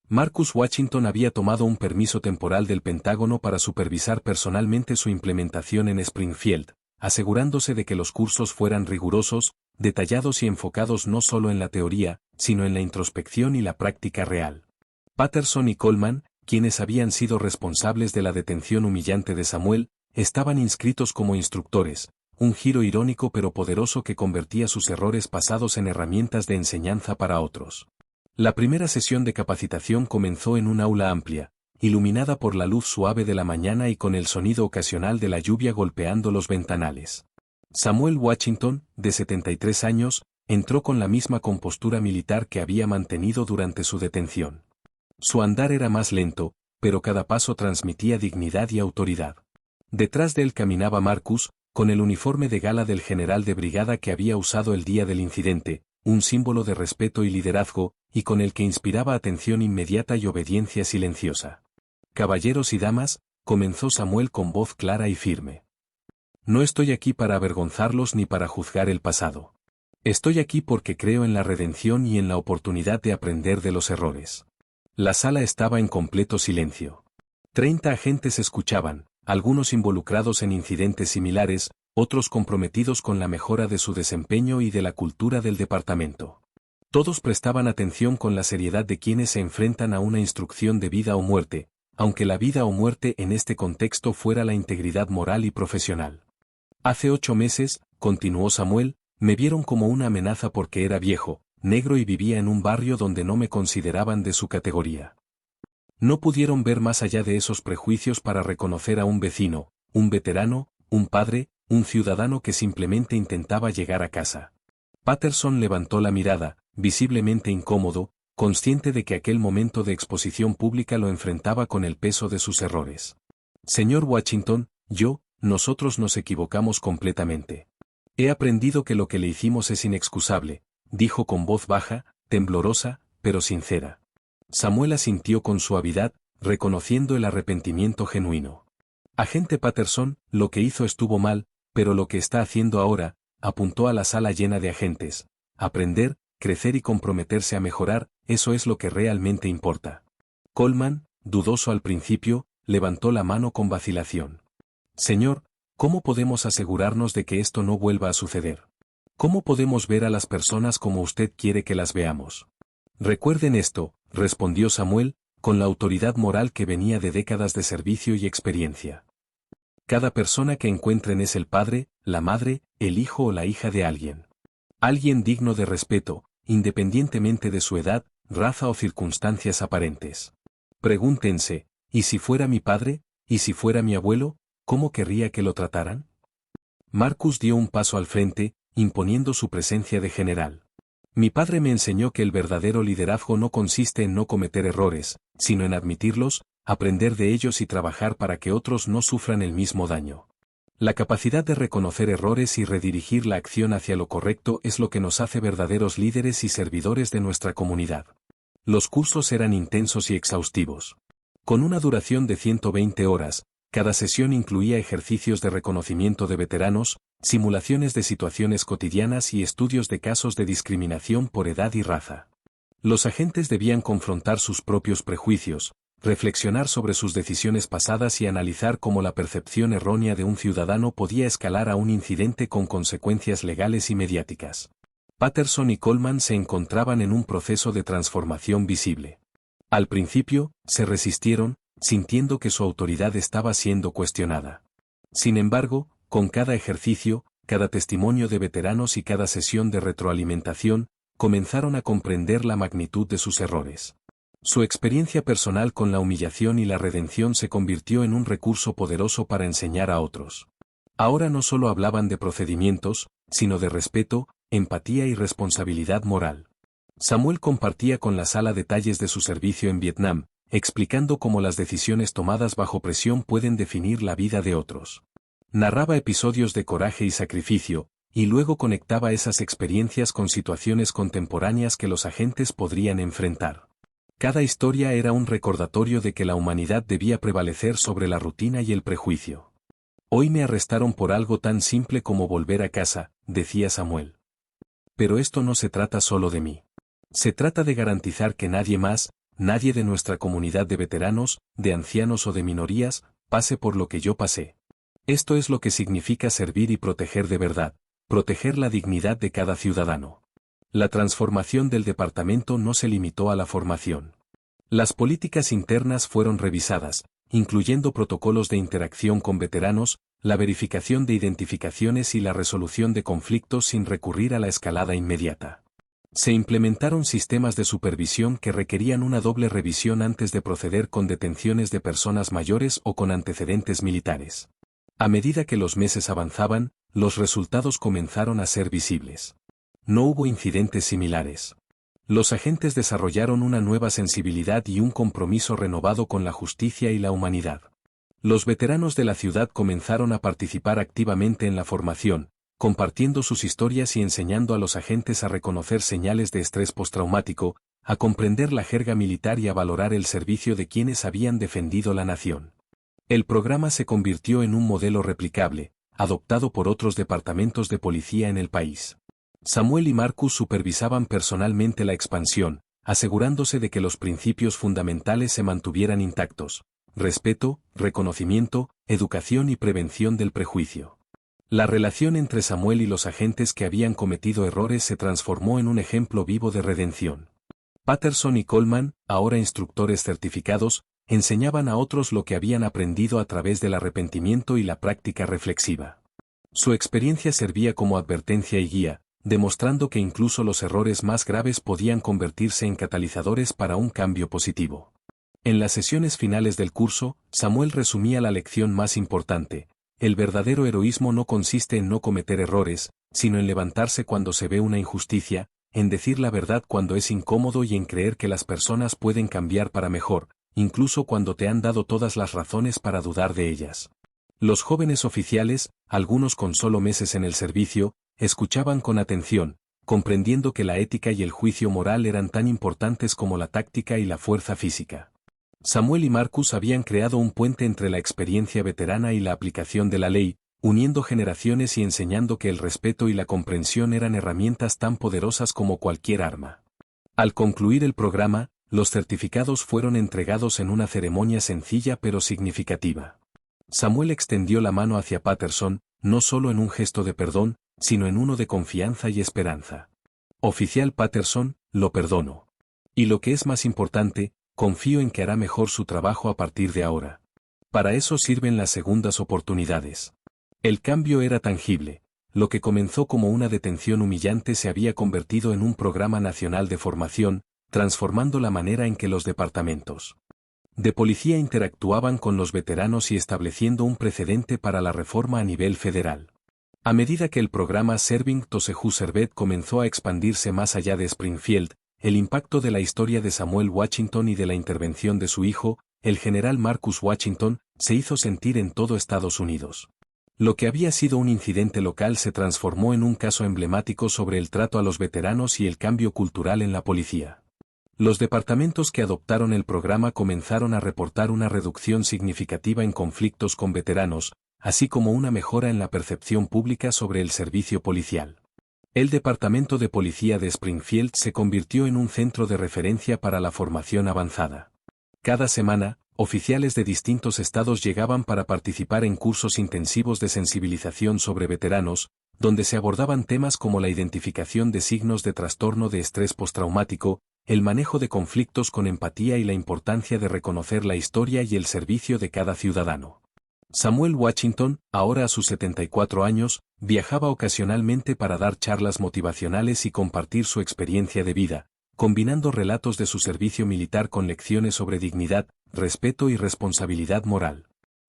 Marcus Washington había tomado un permiso temporal del Pentágono para supervisar personalmente su implementación en Springfield, asegurándose de que los cursos fueran rigurosos, detallados y enfocados no solo en la teoría, sino en la introspección y la práctica real. Patterson y Coleman, quienes habían sido responsables de la detención humillante de Samuel, estaban inscritos como instructores, un giro irónico pero poderoso que convertía sus errores pasados en herramientas de enseñanza para otros. La primera sesión de capacitación comenzó en un aula amplia, iluminada por la luz suave de la mañana y con el sonido ocasional de la lluvia golpeando los ventanales. Samuel Washington, de 73 años, entró con la misma compostura militar que había mantenido durante su detención. Su andar era más lento, pero cada paso transmitía dignidad y autoridad. Detrás de él caminaba Marcus, con el uniforme de gala del general de brigada que había usado el día del incidente, un símbolo de respeto y liderazgo, y con el que inspiraba atención inmediata y obediencia silenciosa. «Caballeros y damas», comenzó Samuel con voz clara y firme. «No estoy aquí para avergonzarlos ni para juzgar el pasado. Estoy aquí porque creo en la redención y en la oportunidad de aprender de los errores. La sala estaba en completo silencio. 30 agentes escuchaban, algunos involucrados en incidentes similares, otros comprometidos con la mejora de su desempeño y de la cultura del departamento. Todos prestaban atención con la seriedad de quienes se enfrentan a una instrucción de vida o muerte, aunque la vida o muerte en este contexto fuera la integridad moral y profesional. Hace 8 meses, continuó Samuel, me vieron como una amenaza porque era viejo, negro y vivía en un barrio donde no me consideraban de su categoría. No pudieron ver más allá de esos prejuicios para reconocer a un vecino, un veterano, un padre, un ciudadano que simplemente intentaba llegar a casa. Patterson levantó la mirada, visiblemente incómodo, consciente de que aquel momento de exposición pública lo enfrentaba con el peso de sus errores. Señor Washington, nosotros nos equivocamos completamente. He aprendido que lo que le hicimos es inexcusable, dijo con voz baja, temblorosa, pero sincera. Samuel asintió con suavidad, reconociendo el arrepentimiento genuino. Agente Patterson, lo que hizo estuvo mal, pero lo que está haciendo ahora, apuntó a la sala llena de agentes. Aprender, crecer y comprometerse a mejorar, eso es lo que realmente importa. Coleman, dudoso al principio, levantó la mano con vacilación. Señor, ¿cómo podemos asegurarnos de que esto no vuelva a suceder? ¿Cómo podemos ver a las personas como usted quiere que las veamos? Recuerden esto, respondió Samuel, con la autoridad moral que venía de décadas de servicio y experiencia. Cada persona que encuentren es el padre, la madre, el hijo o la hija de alguien. Alguien digno de respeto, independientemente de su edad, raza o circunstancias aparentes. Pregúntense, ¿y si fuera mi padre? ¿Y si fuera mi abuelo? ¿Cómo querría que lo trataran? Marcus dio un paso al frente, imponiendo su presencia de general. Mi padre me enseñó que el verdadero liderazgo no consiste en no cometer errores, sino en admitirlos, aprender de ellos y trabajar para que otros no sufran el mismo daño. La capacidad de reconocer errores y redirigir la acción hacia lo correcto es lo que nos hace verdaderos líderes y servidores de nuestra comunidad. Los cursos eran intensos y exhaustivos. Con una duración de 120 horas, cada sesión incluía ejercicios de reconocimiento de veteranos, simulaciones de situaciones cotidianas y estudios de casos de discriminación por edad y raza. Los agentes debían confrontar sus propios prejuicios, reflexionar sobre sus decisiones pasadas y analizar cómo la percepción errónea de un ciudadano podía escalar a un incidente con consecuencias legales y mediáticas. Patterson y Coleman se encontraban en un proceso de transformación visible. Al principio, se resistieron, sintiendo que su autoridad estaba siendo cuestionada. Sin embargo, con cada ejercicio, cada testimonio de veteranos y cada sesión de retroalimentación, comenzaron a comprender la magnitud de sus errores. Su experiencia personal con la humillación y la redención se convirtió en un recurso poderoso para enseñar a otros. Ahora no solo hablaban de procedimientos, sino de respeto, empatía y responsabilidad moral. Samuel compartía con la sala detalles de su servicio en Vietnam, explicando cómo las decisiones tomadas bajo presión pueden definir la vida de otros. Narraba episodios de coraje y sacrificio, y luego conectaba esas experiencias con situaciones contemporáneas que los agentes podrían enfrentar. Cada historia era un recordatorio de que la humanidad debía prevalecer sobre la rutina y el prejuicio. Hoy me arrestaron por algo tan simple como volver a casa, decía Samuel. Pero esto no se trata solo de mí. Se trata de garantizar que nadie de nuestra comunidad de veteranos, de ancianos o de minorías, pase por lo que yo pasé. Esto es lo que significa servir y proteger de verdad, proteger la dignidad de cada ciudadano. La transformación del departamento no se limitó a la formación. Las políticas internas fueron revisadas, incluyendo protocolos de interacción con veteranos, la verificación de identificaciones y la resolución de conflictos sin recurrir a la escalada inmediata. Se implementaron sistemas de supervisión que requerían una doble revisión antes de proceder con detenciones de personas mayores o con antecedentes militares. A medida que los meses avanzaban, los resultados comenzaron a ser visibles. No hubo incidentes similares. Los agentes desarrollaron una nueva sensibilidad y un compromiso renovado con la justicia y la humanidad. Los veteranos de la ciudad comenzaron a participar activamente en la formación, compartiendo sus historias y enseñando a los agentes a reconocer señales de estrés postraumático, a comprender la jerga militar y a valorar el servicio de quienes habían defendido la nación. El programa se convirtió en un modelo replicable, adoptado por otros departamentos de policía en el país. Samuel y Marcus supervisaban personalmente la expansión, asegurándose de que los principios fundamentales se mantuvieran intactos: respeto, reconocimiento, educación y prevención del prejuicio. La relación entre Samuel y los agentes que habían cometido errores se transformó en un ejemplo vivo de redención. Patterson y Coleman, ahora instructores certificados, enseñaban a otros lo que habían aprendido a través del arrepentimiento y la práctica reflexiva. Su experiencia servía como advertencia y guía, demostrando que incluso los errores más graves podían convertirse en catalizadores para un cambio positivo. En las sesiones finales del curso, Samuel resumía la lección más importante: el verdadero heroísmo no consiste en no cometer errores, sino en levantarse cuando se ve una injusticia, en decir la verdad cuando es incómodo y en creer que las personas pueden cambiar para mejor, incluso cuando te han dado todas las razones para dudar de ellas. Los jóvenes oficiales, algunos con solo meses en el servicio, escuchaban con atención, comprendiendo que la ética y el juicio moral eran tan importantes como la táctica y la fuerza física. Samuel y Marcus habían creado un puente entre la experiencia veterana y la aplicación de la ley, uniendo generaciones y enseñando que el respeto y la comprensión eran herramientas tan poderosas como cualquier arma. Al concluir el programa, los certificados fueron entregados en una ceremonia sencilla pero significativa. Samuel extendió la mano hacia Patterson, no solo en un gesto de perdón, sino en uno de confianza y esperanza. Oficial Patterson, lo perdono. Y lo que es más importante, confío en que hará mejor su trabajo a partir de ahora. Para eso sirven las segundas oportunidades. El cambio era tangible. Lo que comenzó como una detención humillante se había convertido en un programa nacional de formación, transformando la manera en que los departamentos de policía interactuaban con los veteranos y estableciendo un precedente para la reforma a nivel federal. A medida que el programa Serving Tosehu Servet comenzó a expandirse más allá de Springfield, el impacto de la historia de Samuel Washington y de la intervención de su hijo, el general Marcus Washington, se hizo sentir en todo Estados Unidos. Lo que había sido un incidente local se transformó en un caso emblemático sobre el trato a los veteranos y el cambio cultural en la policía. Los departamentos que adoptaron el programa comenzaron a reportar una reducción significativa en conflictos con veteranos, así como una mejora en la percepción pública sobre el servicio policial. El Departamento de Policía de Springfield se convirtió en un centro de referencia para la formación avanzada. Cada semana, oficiales de distintos estados llegaban para participar en cursos intensivos de sensibilización sobre veteranos, donde se abordaban temas como la identificación de signos de trastorno de estrés postraumático, el manejo de conflictos con empatía y la importancia de reconocer la historia y el servicio de cada ciudadano. Samuel Washington, ahora a sus 74 años, viajaba ocasionalmente para dar charlas motivacionales y compartir su experiencia de vida, combinando relatos de su servicio militar con lecciones sobre dignidad, respeto y responsabilidad moral.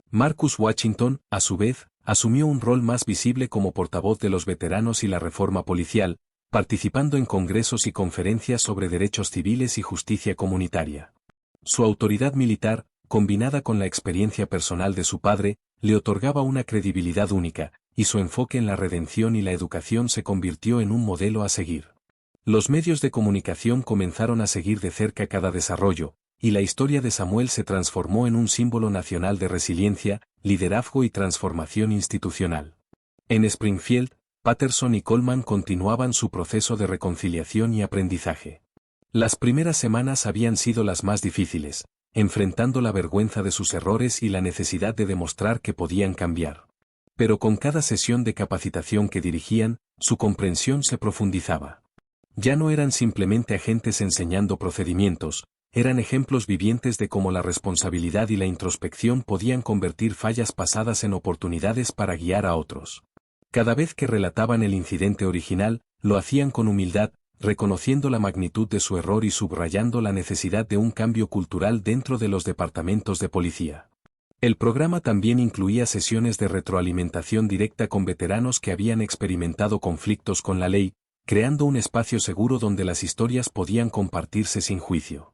Marcus Washington, a su vez, asumió un rol más visible como portavoz de los veteranos y la reforma policial, participando en congresos y conferencias sobre derechos civiles y justicia comunitaria. Su autoridad militar, combinada con la experiencia personal de su padre, le otorgaba una credibilidad única, y su enfoque en la redención y la educación se convirtió en un modelo a seguir. Los medios de comunicación comenzaron a seguir de cerca cada desarrollo, y la historia de Samuel se transformó en un símbolo nacional de resiliencia, liderazgo y transformación institucional. En Springfield, Patterson y Coleman continuaban su proceso de reconciliación y aprendizaje. Las primeras semanas habían sido las más difíciles, enfrentando la vergüenza de sus errores y la necesidad de demostrar que podían cambiar. Pero con cada sesión de capacitación que dirigían, su comprensión se profundizaba. Ya no eran simplemente agentes enseñando procedimientos, eran ejemplos vivientes de cómo la responsabilidad y la introspección podían convertir fallas pasadas en oportunidades para guiar a otros. Cada vez que relataban el incidente original, lo hacían con humildad, reconociendo la magnitud de su error y subrayando la necesidad de un cambio cultural dentro de los departamentos de policía. El programa también incluía sesiones de retroalimentación directa con veteranos que habían experimentado conflictos con la ley, creando un espacio seguro donde las historias podían compartirse sin juicio.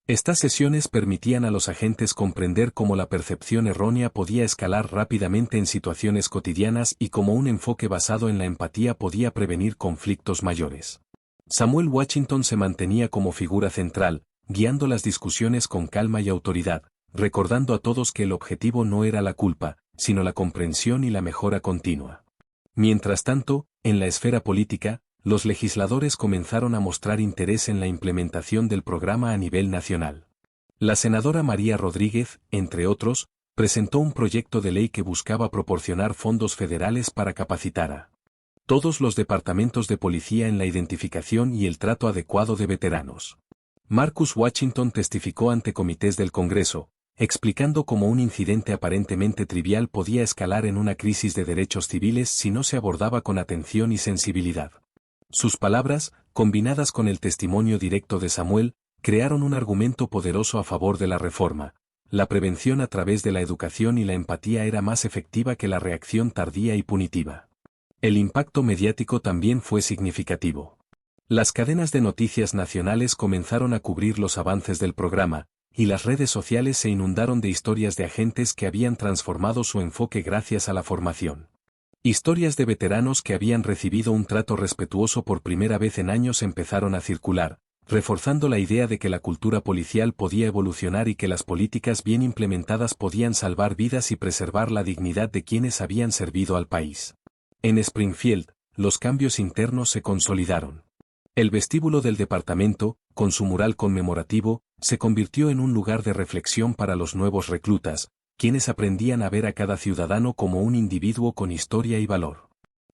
Estas sesiones permitían a los agentes comprender cómo la percepción errónea podía escalar rápidamente en situaciones cotidianas y cómo un enfoque basado en la empatía podía prevenir conflictos mayores. Samuel Washington se mantenía como figura central, guiando las discusiones con calma y autoridad, recordando a todos que el objetivo no era la culpa, sino la comprensión y la mejora continua. Mientras tanto, en la esfera política, los legisladores comenzaron a mostrar interés en la implementación del programa a nivel nacional. La senadora María Rodríguez, entre otros, presentó un proyecto de ley que buscaba proporcionar fondos federales para capacitar a todos los departamentos de policía en la identificación y el trato adecuado de veteranos. Marcus Washington testificó ante comités del Congreso, explicando cómo un incidente aparentemente trivial podía escalar en una crisis de derechos civiles si no se abordaba con atención y sensibilidad. Sus palabras, combinadas con el testimonio directo de Samuel, crearon un argumento poderoso a favor de la reforma. La prevención a través de la educación y la empatía era más efectiva que la reacción tardía y punitiva. El impacto mediático también fue significativo. Las cadenas de noticias nacionales comenzaron a cubrir los avances del programa, y las redes sociales se inundaron de historias de agentes que habían transformado su enfoque gracias a la formación. Historias de veteranos que habían recibido un trato respetuoso por primera vez en años empezaron a circular, reforzando la idea de que la cultura policial podía evolucionar y que las políticas bien implementadas podían salvar vidas y preservar la dignidad de quienes habían servido al país. En Springfield, los cambios internos se consolidaron. El vestíbulo del departamento, con su mural conmemorativo, se convirtió en un lugar de reflexión para los nuevos reclutas, quienes aprendían a ver a cada ciudadano como un individuo con historia y valor.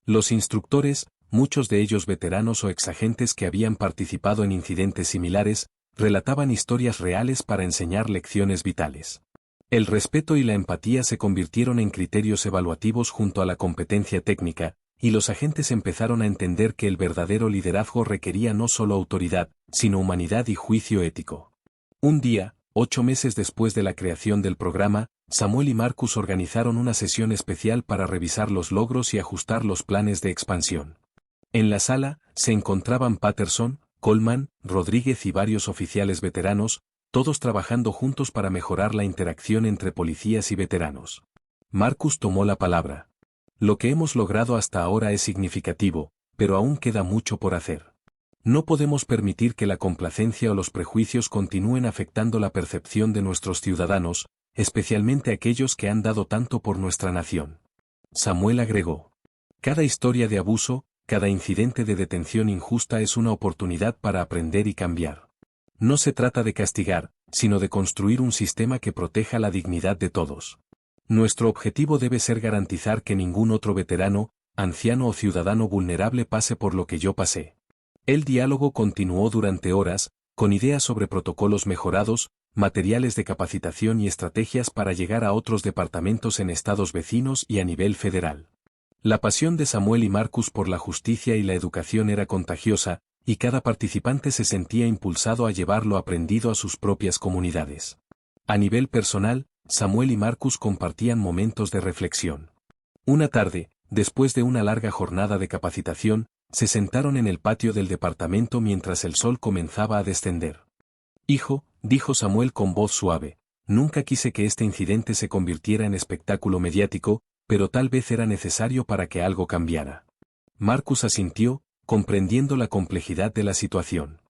Los instructores, muchos de ellos veteranos o exagentes que habían participado en incidentes similares, relataban historias reales para enseñar lecciones vitales. El respeto y la empatía se convirtieron en criterios evaluativos junto a la competencia técnica, y los agentes empezaron a entender que el verdadero liderazgo requería no solo autoridad, sino humanidad y juicio ético. Un día, 8 meses después de la creación del programa, Samuel y Marcus organizaron una sesión especial para revisar los logros y ajustar los planes de expansión. En la sala, se encontraban Patterson, Coleman, Rodríguez y varios oficiales veteranos, todos trabajando juntos para mejorar la interacción entre policías y veteranos. Marcus tomó la palabra. Lo que hemos logrado hasta ahora es significativo, pero aún queda mucho por hacer. No podemos permitir que la complacencia o los prejuicios continúen afectando la percepción de nuestros ciudadanos, especialmente aquellos que han dado tanto por nuestra nación. Samuel agregó. Cada historia de abuso, cada incidente de detención injusta es una oportunidad para aprender y cambiar. No se trata de castigar, sino de construir un sistema que proteja la dignidad de todos. Nuestro objetivo debe ser garantizar que ningún otro veterano, anciano o ciudadano vulnerable pase por lo que yo pasé. El diálogo continuó durante horas, con ideas sobre protocolos mejorados, materiales de capacitación y estrategias para llegar a otros departamentos en estados vecinos y a nivel federal. La pasión de Samuel y Marcus por la justicia y la educación era contagiosa, y cada participante se sentía impulsado a llevar lo aprendido a sus propias comunidades. A nivel personal, Samuel y Marcus compartían momentos de reflexión. Una tarde, después de una larga jornada de capacitación, se sentaron en el patio del departamento mientras el sol comenzaba a descender. Hijo, dijo Samuel con voz suave, nunca quise que este incidente se convirtiera en espectáculo mediático, pero tal vez era necesario para que algo cambiara. Marcus asintió, comprendiendo la complejidad de la situación.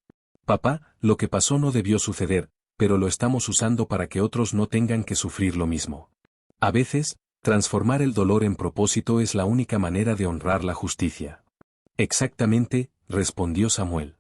Papá, lo que pasó no debió suceder, pero lo estamos usando para que otros no tengan que sufrir lo mismo. A veces, transformar el dolor en propósito es la única manera de honrar la justicia. Exactamente, respondió Samuel.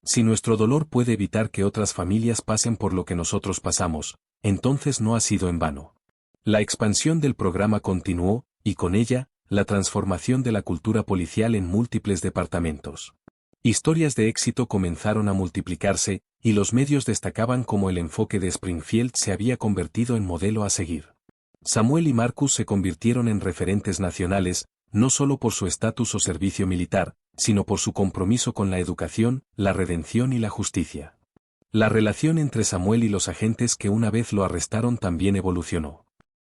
Si nuestro dolor puede evitar que otras familias pasen por lo que nosotros pasamos, entonces no ha sido en vano. La expansión del programa continuó, y con ella, la transformación de la cultura policial en múltiples departamentos. Historias de éxito comenzaron a multiplicarse, y los medios destacaban cómo el enfoque de Springfield se había convertido en modelo a seguir. Samuel y Marcus se convirtieron en referentes nacionales, no solo por su estatus o servicio militar, sino por su compromiso con la educación, la redención y la justicia. La relación entre Samuel y los agentes que una vez lo arrestaron también evolucionó.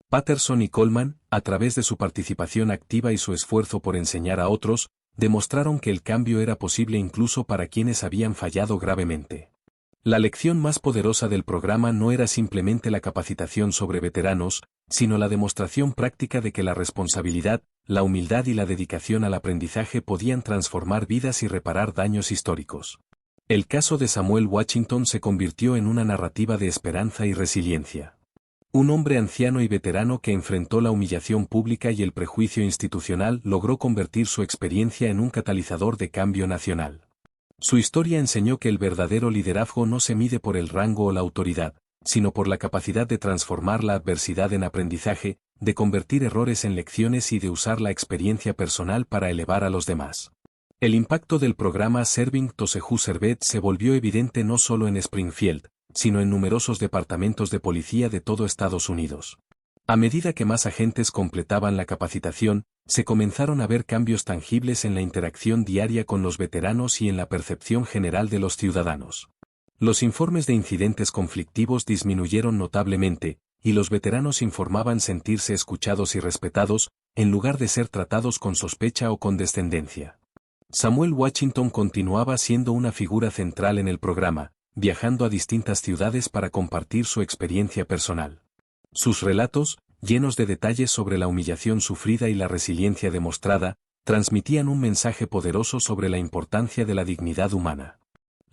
Patterson y Coleman, a través de su participación activa y su esfuerzo por enseñar a otros, demostraron que el cambio era posible incluso para quienes habían fallado gravemente. La lección más poderosa del programa no era simplemente la capacitación sobre veteranos, sino la demostración práctica de que la responsabilidad, la humildad y la dedicación al aprendizaje podían transformar vidas y reparar daños históricos. El caso de Samuel Washington se convirtió en una narrativa de esperanza y resiliencia. Un hombre anciano y veterano que enfrentó la humillación pública y el prejuicio institucional logró convertir su experiencia en un catalizador de cambio nacional. Su historia enseñó que el verdadero liderazgo no se mide por el rango o la autoridad, sino por la capacidad de transformar la adversidad en aprendizaje, de convertir errores en lecciones y de usar la experiencia personal para elevar a los demás. El impacto del programa Serving Tosehu Servet se volvió evidente no solo en Springfield, sino en numerosos departamentos de policía de todo Estados Unidos. A medida que más agentes completaban la capacitación, se comenzaron a ver cambios tangibles en la interacción diaria con los veteranos y en la percepción general de los ciudadanos. Los informes de incidentes conflictivos disminuyeron notablemente, y los veteranos informaban sentirse escuchados y respetados, en lugar de ser tratados con sospecha o condescendencia. Samuel Washington continuaba siendo una figura central en el programa, viajando a distintas ciudades para compartir su experiencia personal. Sus relatos, llenos de detalles sobre la humillación sufrida y la resiliencia demostrada, transmitían un mensaje poderoso sobre la importancia de la dignidad humana.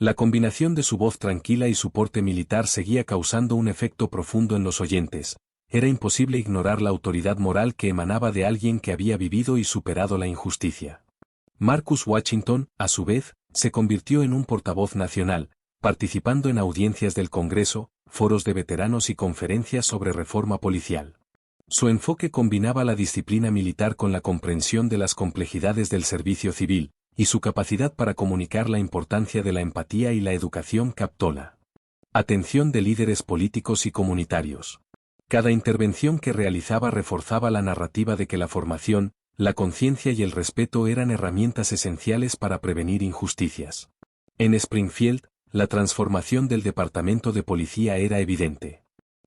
La combinación de su voz tranquila y su porte militar seguía causando un efecto profundo en los oyentes. Era imposible ignorar la autoridad moral que emanaba de alguien que había vivido y superado la injusticia. Marcus Washington, a su vez, se convirtió en un portavoz nacional, participando en audiencias del Congreso, foros de veteranos y conferencias sobre reforma policial. Su enfoque combinaba la disciplina militar con la comprensión de las complejidades del servicio civil, y su capacidad para comunicar la importancia de la empatía y la educación captó la atención de líderes políticos y comunitarios. Cada intervención que realizaba reforzaba la narrativa de que la formación, la conciencia y el respeto eran herramientas esenciales para prevenir injusticias. En Springfield, la transformación del departamento de policía era evidente.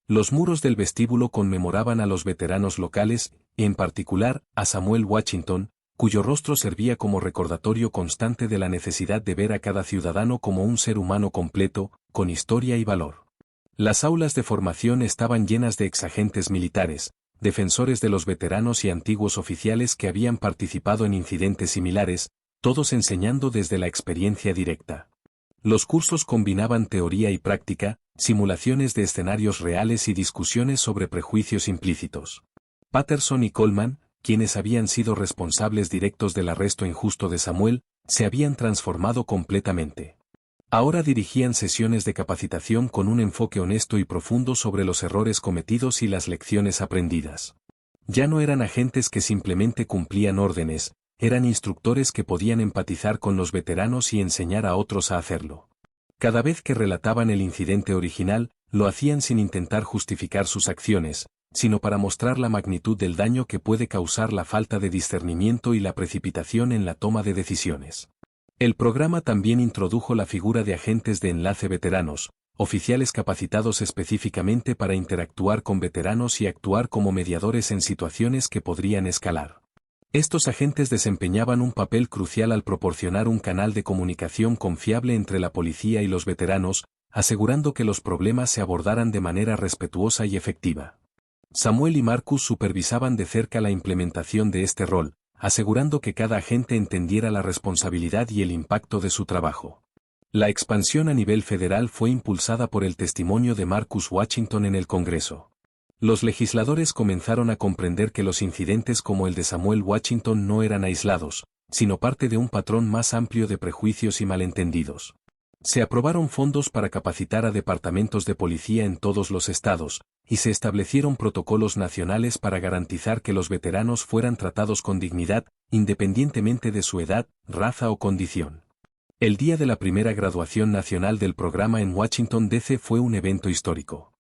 Los muros del vestíbulo conmemoraban a los veteranos locales, y en particular, a Samuel Washington, cuyo rostro servía como recordatorio constante de la necesidad de ver a cada ciudadano como un ser humano completo, con historia y valor. Las aulas de formación estaban llenas de exagentes militares, defensores de los veteranos y antiguos oficiales que habían participado en incidentes similares, todos enseñando desde la experiencia directa. Los cursos combinaban teoría y práctica, simulaciones de escenarios reales y discusiones sobre prejuicios implícitos. Patterson y Coleman, quienes habían sido responsables directos del arresto injusto de Samuel, se habían transformado completamente. Ahora dirigían sesiones de capacitación con un enfoque honesto y profundo sobre los errores cometidos y las lecciones aprendidas. Ya no eran agentes que simplemente cumplían órdenes, eran instructores que podían empatizar con los veteranos y enseñar a otros a hacerlo. Cada vez que relataban el incidente original, lo hacían sin intentar justificar sus acciones, sino para mostrar la magnitud del daño que puede causar la falta de discernimiento y la precipitación en la toma de decisiones. El programa también introdujo la figura de agentes de enlace veteranos, oficiales capacitados específicamente para interactuar con veteranos y actuar como mediadores en situaciones que podrían escalar. Estos agentes desempeñaban un papel crucial al proporcionar un canal de comunicación confiable entre la policía y los veteranos, asegurando que los problemas se abordaran de manera respetuosa y efectiva. Samuel y Marcus supervisaban de cerca la implementación de este rol, asegurando que cada agente entendiera la responsabilidad y el impacto de su trabajo. La expansión a nivel federal fue impulsada por el testimonio de Marcus Washington en el Congreso. Los legisladores comenzaron a comprender que los incidentes como el de Samuel Washington no eran aislados, sino parte de un patrón más amplio de prejuicios y malentendidos. Se aprobaron fondos para capacitar a departamentos de policía en todos los estados, y se establecieron protocolos nacionales para garantizar que los veteranos fueran tratados con dignidad, independientemente de su edad, raza o condición. El día de la primera graduación nacional del programa en Washington, D.C. fue un evento histórico.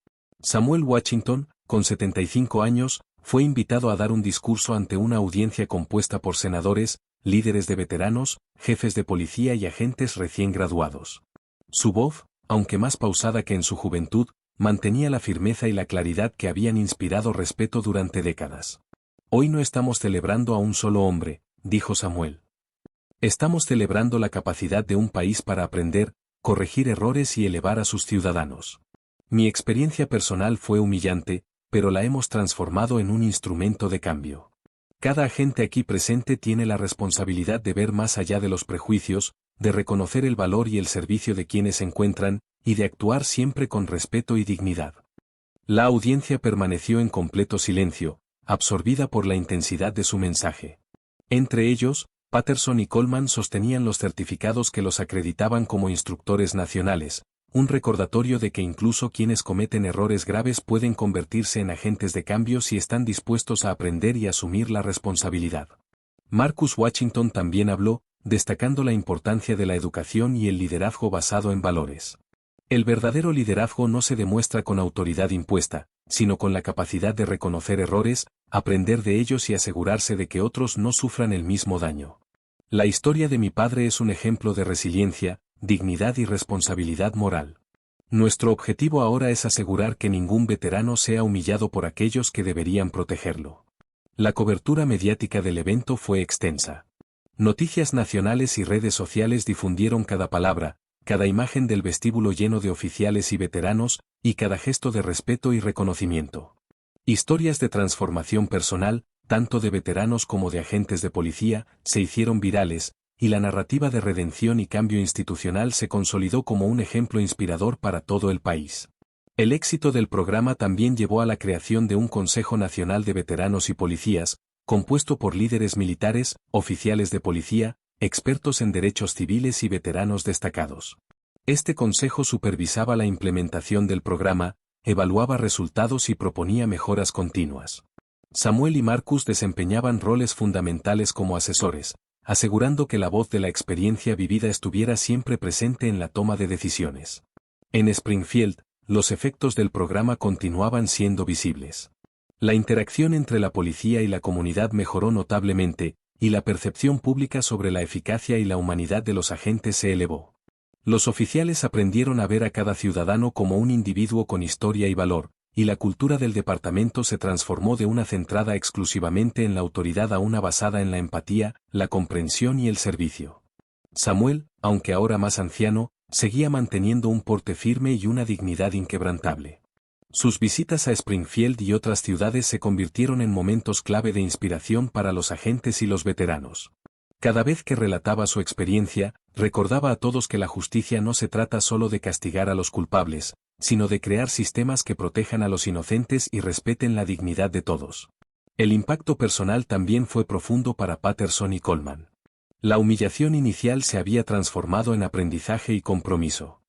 Samuel Washington, con 75 años, fue invitado a dar un discurso ante una audiencia compuesta por senadores, líderes de veteranos, jefes de policía y agentes recién graduados. Su voz, aunque más pausada que en su juventud, mantenía la firmeza y la claridad que habían inspirado respeto durante décadas. Hoy no estamos celebrando a un solo hombre, dijo Samuel. Estamos celebrando la capacidad de un país para aprender, corregir errores y elevar a sus ciudadanos. Mi experiencia personal fue humillante, pero la hemos transformado en un instrumento de cambio. Cada agente aquí presente tiene la responsabilidad de ver más allá de los prejuicios, de reconocer el valor y el servicio de quienes se encuentran, y de actuar siempre con respeto y dignidad. La audiencia permaneció en completo silencio, absorbida por la intensidad de su mensaje. Entre ellos, Patterson y Coleman sostenían los certificados que los acreditaban como instructores nacionales, un recordatorio de que incluso quienes cometen errores graves pueden convertirse en agentes de cambio si están dispuestos a aprender y asumir la responsabilidad. Marcus Washington también habló, destacando la importancia de la educación y el liderazgo basado en valores. El verdadero liderazgo no se demuestra con autoridad impuesta, sino con la capacidad de reconocer errores, aprender de ellos y asegurarse de que otros no sufran el mismo daño. La historia de mi padre es un ejemplo de resiliencia, dignidad y responsabilidad moral. Nuestro objetivo ahora es asegurar que ningún veterano sea humillado por aquellos que deberían protegerlo. La cobertura mediática del evento fue extensa. Noticias nacionales y redes sociales difundieron cada palabra, cada imagen del vestíbulo lleno de oficiales y veteranos, y cada gesto de respeto y reconocimiento. Historias de transformación personal, tanto de veteranos como de agentes de policía, se hicieron virales, y la narrativa de redención y cambio institucional se consolidó como un ejemplo inspirador para todo el país. El éxito del programa también llevó a la creación de un Consejo Nacional de Veteranos y Policías, compuesto por líderes militares, oficiales de policía, expertos en derechos civiles y veteranos destacados. Este consejo supervisaba la implementación del programa, evaluaba resultados y proponía mejoras continuas. Samuel y Marcus desempeñaban roles fundamentales como asesores, asegurando que la voz de la experiencia vivida estuviera siempre presente en la toma de decisiones. En Springfield, los efectos del programa continuaban siendo visibles. La interacción entre la policía y la comunidad mejoró notablemente, y la percepción pública sobre la eficacia y la humanidad de los agentes se elevó. Los oficiales aprendieron a ver a cada ciudadano como un individuo con historia y valor, y la cultura del departamento se transformó de una centrada exclusivamente en la autoridad a una basada en la empatía, la comprensión y el servicio. Samuel, aunque ahora más anciano, seguía manteniendo un porte firme y una dignidad inquebrantable. Sus visitas a Springfield y otras ciudades se convirtieron en momentos clave de inspiración para los agentes y los veteranos. Cada vez que relataba su experiencia, recordaba a todos que la justicia no se trata solo de castigar a los culpables, sino de crear sistemas que protejan a los inocentes y respeten la dignidad de todos. El impacto personal también fue profundo para Patterson y Coleman. La humillación inicial se había transformado en aprendizaje y compromiso.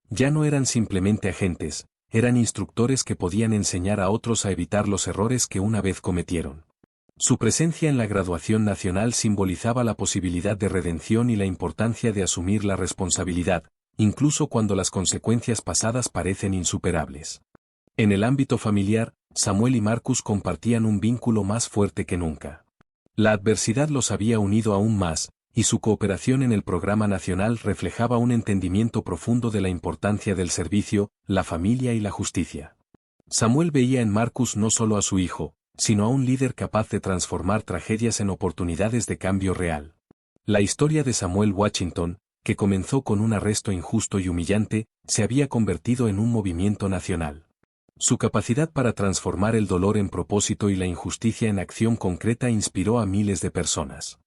Ya no eran simplemente agentes, eran instructores que podían enseñar a otros a evitar los errores que una vez cometieron. Su presencia en la graduación nacional simbolizaba la posibilidad de redención y la importancia de asumir la responsabilidad, incluso cuando las consecuencias pasadas parecen insuperables. En el ámbito familiar, Samuel y Marcus compartían un vínculo más fuerte que nunca. La adversidad los había unido aún más, y su cooperación en el programa nacional reflejaba un entendimiento profundo de la importancia del servicio, la familia y la justicia. Samuel veía en Marcus no solo a su hijo, sino a un líder capaz de transformar tragedias en oportunidades de cambio real. La historia de Samuel Washington, que comenzó con un arresto injusto y humillante, se había convertido en un movimiento nacional. Su capacidad para transformar el dolor en propósito y la injusticia en acción concreta inspiró a miles de personas.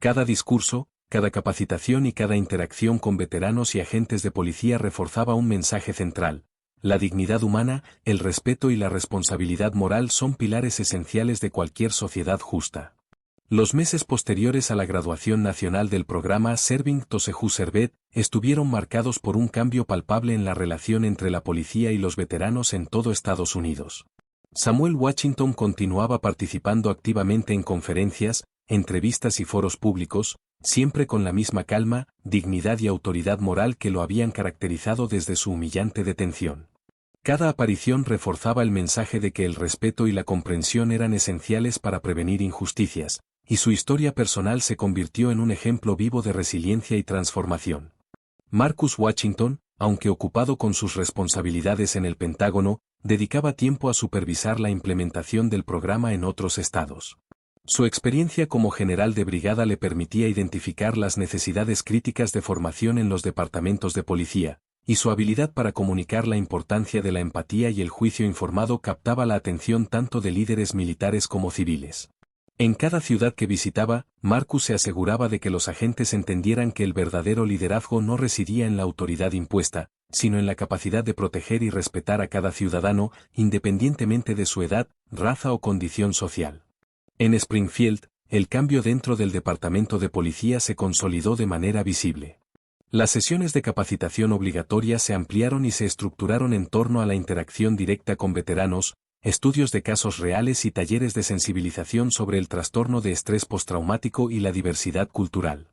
Cada discurso, cada capacitación y cada interacción con veteranos y agentes de policía reforzaba un mensaje central. La dignidad humana, el respeto y la responsabilidad moral son pilares esenciales de cualquier sociedad justa. Los meses posteriores a la graduación nacional del programa Serving Tosehu Servet estuvieron marcados por un cambio palpable en la relación entre la policía y los veteranos en todo Estados Unidos. Samuel Washington continuaba participando activamente en conferencias, entrevistas y foros públicos, siempre con la misma calma, dignidad y autoridad moral que lo habían caracterizado desde su humillante detención. Cada aparición reforzaba el mensaje de que el respeto y la comprensión eran esenciales para prevenir injusticias, y su historia personal se convirtió en un ejemplo vivo de resiliencia y transformación. Marcus Washington, aunque ocupado con sus responsabilidades en el Pentágono, dedicaba tiempo a supervisar la implementación del programa en otros estados. Su experiencia como general de brigada le permitía identificar las necesidades críticas de formación en los departamentos de policía, y su habilidad para comunicar la importancia de la empatía y el juicio informado captaba la atención tanto de líderes militares como civiles. En cada ciudad que visitaba, Marcus se aseguraba de que los agentes entendieran que el verdadero liderazgo no residía en la autoridad impuesta, sino en la capacidad de proteger y respetar a cada ciudadano, independientemente de su edad, raza o condición social. En Springfield, el cambio dentro del Departamento de Policía se consolidó de manera visible. Las sesiones de capacitación obligatoria se ampliaron y se estructuraron en torno a la interacción directa con veteranos, estudios de casos reales y talleres de sensibilización sobre el trastorno de estrés postraumático y la diversidad cultural.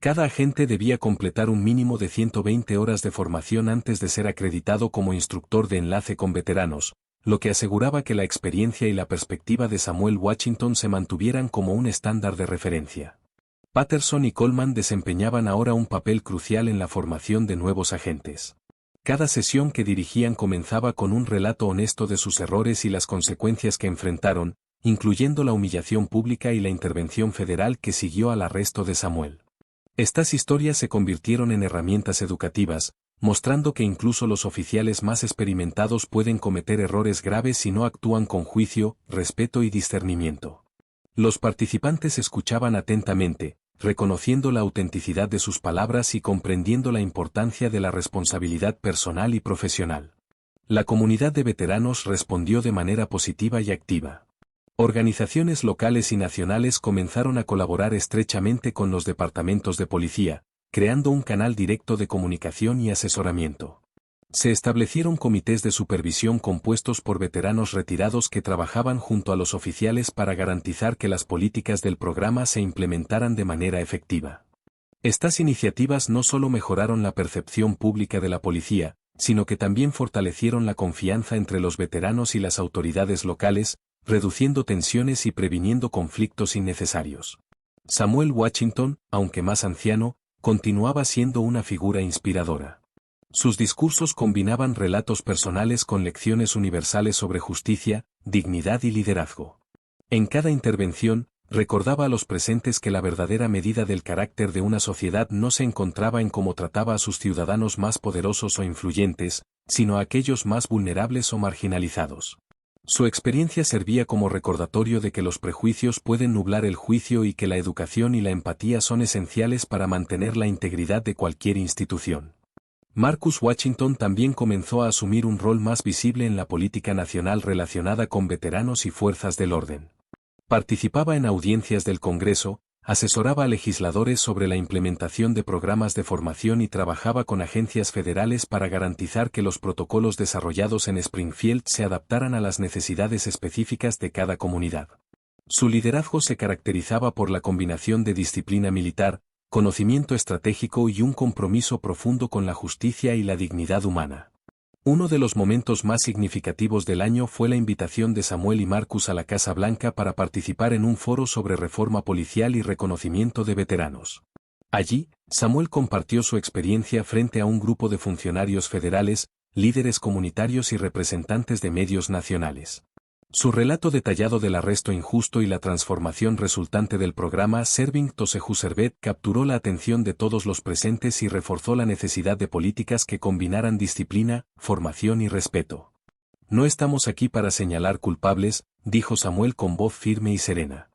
Cada agente debía completar un mínimo de 120 horas de formación antes de ser acreditado como instructor de enlace con veteranos, lo que aseguraba que la experiencia y la perspectiva de Samuel Washington se mantuvieran como un estándar de referencia. Patterson y Coleman desempeñaban ahora un papel crucial en la formación de nuevos agentes. Cada sesión que dirigían comenzaba con un relato honesto de sus errores y las consecuencias que enfrentaron, incluyendo la humillación pública y la intervención federal que siguió al arresto de Samuel. Estas historias se convirtieron en herramientas educativas, mostrando que incluso los oficiales más experimentados pueden cometer errores graves si no actúan con juicio, respeto y discernimiento. Los participantes escuchaban atentamente, reconociendo la autenticidad de sus palabras y comprendiendo la importancia de la responsabilidad personal y profesional. La comunidad de veteranos respondió de manera positiva y activa. Organizaciones locales y nacionales comenzaron a colaborar estrechamente con los departamentos de policía, creando un canal directo de comunicación y asesoramiento. Se establecieron comités de supervisión compuestos por veteranos retirados que trabajaban junto a los oficiales para garantizar que las políticas del programa se implementaran de manera efectiva. Estas iniciativas no solo mejoraron la percepción pública de la policía, sino que también fortalecieron la confianza entre los veteranos y las autoridades locales, reduciendo tensiones y previniendo conflictos innecesarios. Samuel Washington, aunque más anciano, continuaba siendo una figura inspiradora. Sus discursos combinaban relatos personales con lecciones universales sobre justicia, dignidad y liderazgo. En cada intervención, recordaba a los presentes que la verdadera medida del carácter de una sociedad no se encontraba en cómo trataba a sus ciudadanos más poderosos o influyentes, sino a aquellos más vulnerables o marginalizados. Su experiencia servía como recordatorio de que los prejuicios pueden nublar el juicio y que la educación y la empatía son esenciales para mantener la integridad de cualquier institución. Marcus Washington también comenzó a asumir un rol más visible en la política nacional relacionada con veteranos y fuerzas del orden. Participaba en audiencias del Congreso, asesoraba a legisladores sobre la implementación de programas de formación y trabajaba con agencias federales para garantizar que los protocolos desarrollados en Springfield se adaptaran a las necesidades específicas de cada comunidad. Su liderazgo se caracterizaba por la combinación de disciplina militar, conocimiento estratégico y un compromiso profundo con la justicia y la dignidad humana. Uno de los momentos más significativos del año fue la invitación de Samuel y Marcus a la Casa Blanca para participar en un foro sobre reforma policial y reconocimiento de veteranos. Allí, Samuel compartió su experiencia frente a un grupo de funcionarios federales, líderes comunitarios y representantes de medios nacionales. Su relato detallado del arresto injusto y la transformación resultante del programa Serving to Servet capturó la atención de todos los presentes y reforzó la necesidad de políticas que combinaran disciplina, formación y respeto. No estamos aquí para señalar culpables, dijo Samuel con voz firme y serena.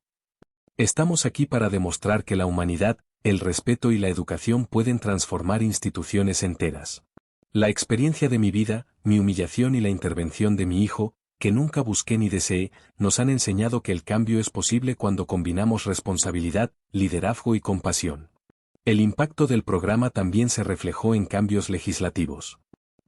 Estamos aquí para demostrar que la humanidad, el respeto y la educación pueden transformar instituciones enteras. La experiencia de mi vida, mi humillación y la intervención de mi hijo, que nunca busqué ni deseé, nos han enseñado que el cambio es posible cuando combinamos responsabilidad, liderazgo y compasión. El impacto del programa también se reflejó en cambios legislativos.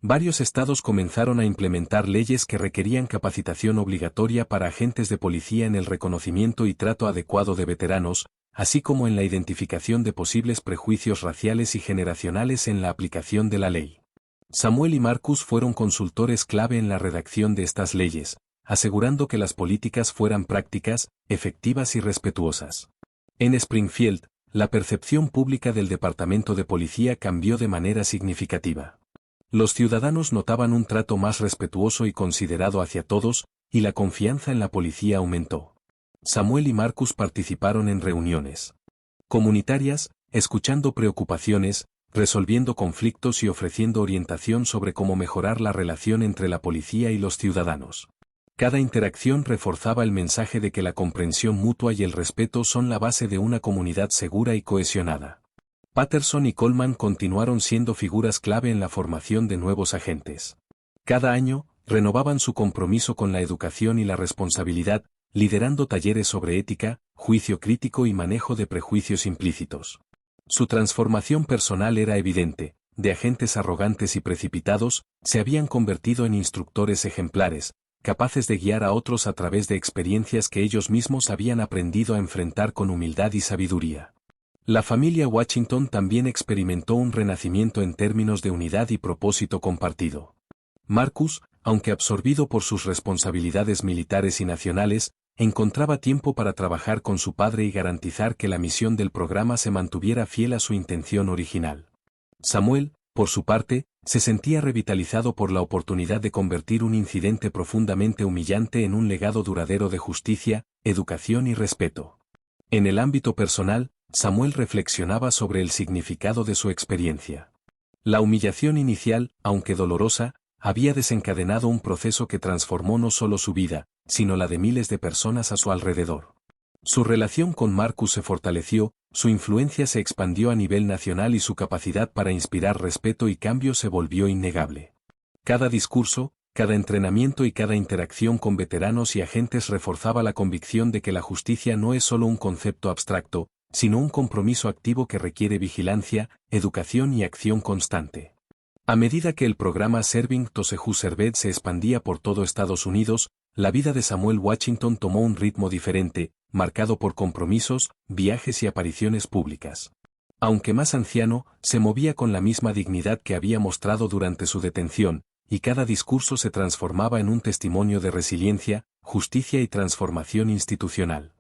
Varios estados comenzaron a implementar leyes que requerían capacitación obligatoria para agentes de policía en el reconocimiento y trato adecuado de veteranos, así como en la identificación de posibles prejuicios raciales y generacionales en la aplicación de la ley. Samuel y Marcus fueron consultores clave en la redacción de estas leyes, asegurando que las políticas fueran prácticas, efectivas y respetuosas. En Springfield, la percepción pública del Departamento de Policía cambió de manera significativa. Los ciudadanos notaban un trato más respetuoso y considerado hacia todos, y la confianza en la policía aumentó. Samuel y Marcus participaron en reuniones comunitarias, escuchando preocupaciones, resolviendo conflictos y ofreciendo orientación sobre cómo mejorar la relación entre la policía y los ciudadanos. Cada interacción reforzaba el mensaje de que la comprensión mutua y el respeto son la base de una comunidad segura y cohesionada. Patterson y Coleman continuaron siendo figuras clave en la formación de nuevos agentes. Cada año, renovaban su compromiso con la educación y la responsabilidad, liderando talleres sobre ética, juicio crítico y manejo de prejuicios implícitos. Su transformación personal era evidente. De agentes arrogantes y precipitados, se habían convertido en instructores ejemplares, capaces de guiar a otros a través de experiencias que ellos mismos habían aprendido a enfrentar con humildad y sabiduría. La familia Washington también experimentó un renacimiento en términos de unidad y propósito compartido. Marcus, aunque absorbido por sus responsabilidades militares y nacionales, encontraba tiempo para trabajar con su padre y garantizar que la misión del programa se mantuviera fiel a su intención original. Samuel, por su parte, se sentía revitalizado por la oportunidad de convertir un incidente profundamente humillante en un legado duradero de justicia, educación y respeto. En el ámbito personal, Samuel reflexionaba sobre el significado de su experiencia. La humillación inicial, aunque dolorosa, había desencadenado un proceso que transformó no solo su vida, sino la de miles de personas a su alrededor. Su relación con Marcus se fortaleció, su influencia se expandió a nivel nacional y su capacidad para inspirar respeto y cambio se volvió innegable. Cada discurso, cada entrenamiento y cada interacción con veteranos y agentes reforzaba la convicción de que la justicia no es solo un concepto abstracto, sino un compromiso activo que requiere vigilancia, educación y acción constante. A medida que el programa Serving Tosehu Served se expandía por todo Estados Unidos, la vida de Samuel Washington tomó un ritmo diferente, marcado por compromisos, viajes y apariciones públicas. Aunque más anciano, se movía con la misma dignidad que había mostrado durante su detención, y cada discurso se transformaba en un testimonio de resiliencia, justicia y transformación institucional.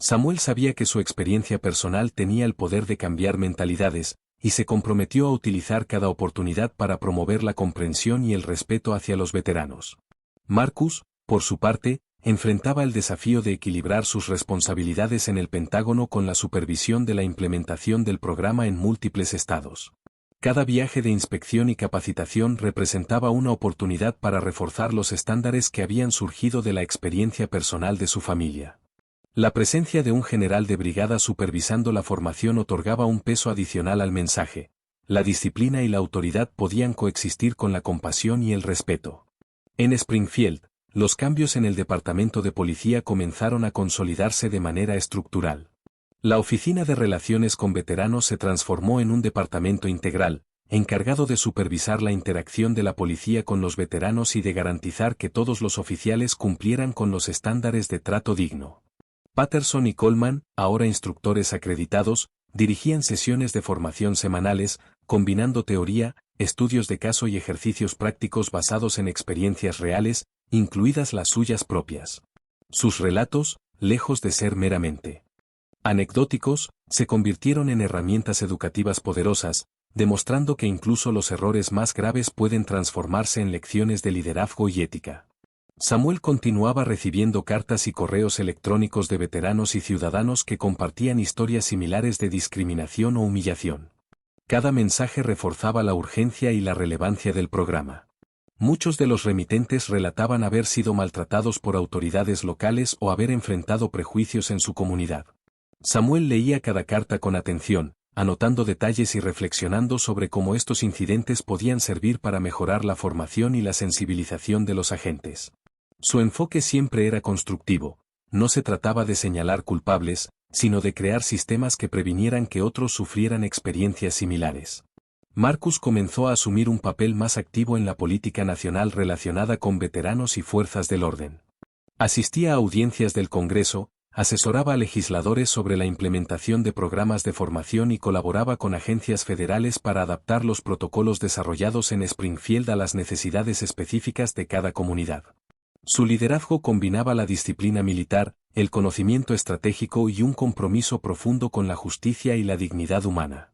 Samuel sabía que su experiencia personal tenía el poder de cambiar mentalidades, y se comprometió a utilizar cada oportunidad para promover la comprensión y el respeto hacia los veteranos. Marcus, por su parte, enfrentaba el desafío de equilibrar sus responsabilidades en el Pentágono con la supervisión de la implementación del programa en múltiples estados. Cada viaje de inspección y capacitación representaba una oportunidad para reforzar los estándares que habían surgido de la experiencia personal de su familia. La presencia de un general de brigada supervisando la formación otorgaba un peso adicional al mensaje. La disciplina y la autoridad podían coexistir con la compasión y el respeto. En Springfield, los cambios en el departamento de policía comenzaron a consolidarse de manera estructural. La Oficina de Relaciones con Veteranos se transformó en un departamento integral, encargado de supervisar la interacción de la policía con los veteranos y de garantizar que todos los oficiales cumplieran con los estándares de trato digno. Patterson y Coleman, ahora instructores acreditados, dirigían sesiones de formación semanales, combinando teoría, estudios de caso y ejercicios prácticos basados en experiencias reales, incluidas las suyas propias. Sus relatos, lejos de ser meramente anecdóticos, se convirtieron en herramientas educativas poderosas, demostrando que incluso los errores más graves pueden transformarse en lecciones de liderazgo y ética. Samuel continuaba recibiendo cartas y correos electrónicos de veteranos y ciudadanos que compartían historias similares de discriminación o humillación. Cada mensaje reforzaba la urgencia y la relevancia del programa. Muchos de los remitentes relataban haber sido maltratados por autoridades locales o haber enfrentado prejuicios en su comunidad. Samuel leía cada carta con atención, anotando detalles y reflexionando sobre cómo estos incidentes podían servir para mejorar la formación y la sensibilización de los agentes. Su enfoque siempre era constructivo, no se trataba de señalar culpables, sino de crear sistemas que previnieran que otros sufrieran experiencias similares. Marcus comenzó a asumir un papel más activo en la política nacional relacionada con veteranos y fuerzas del orden. Asistía a audiencias del Congreso, asesoraba a legisladores sobre la implementación de programas de formación y colaboraba con agencias federales para adaptar los protocolos desarrollados en Springfield a las necesidades específicas de cada comunidad. Su liderazgo combinaba la disciplina militar, el conocimiento estratégico y un compromiso profundo con la justicia y la dignidad humana.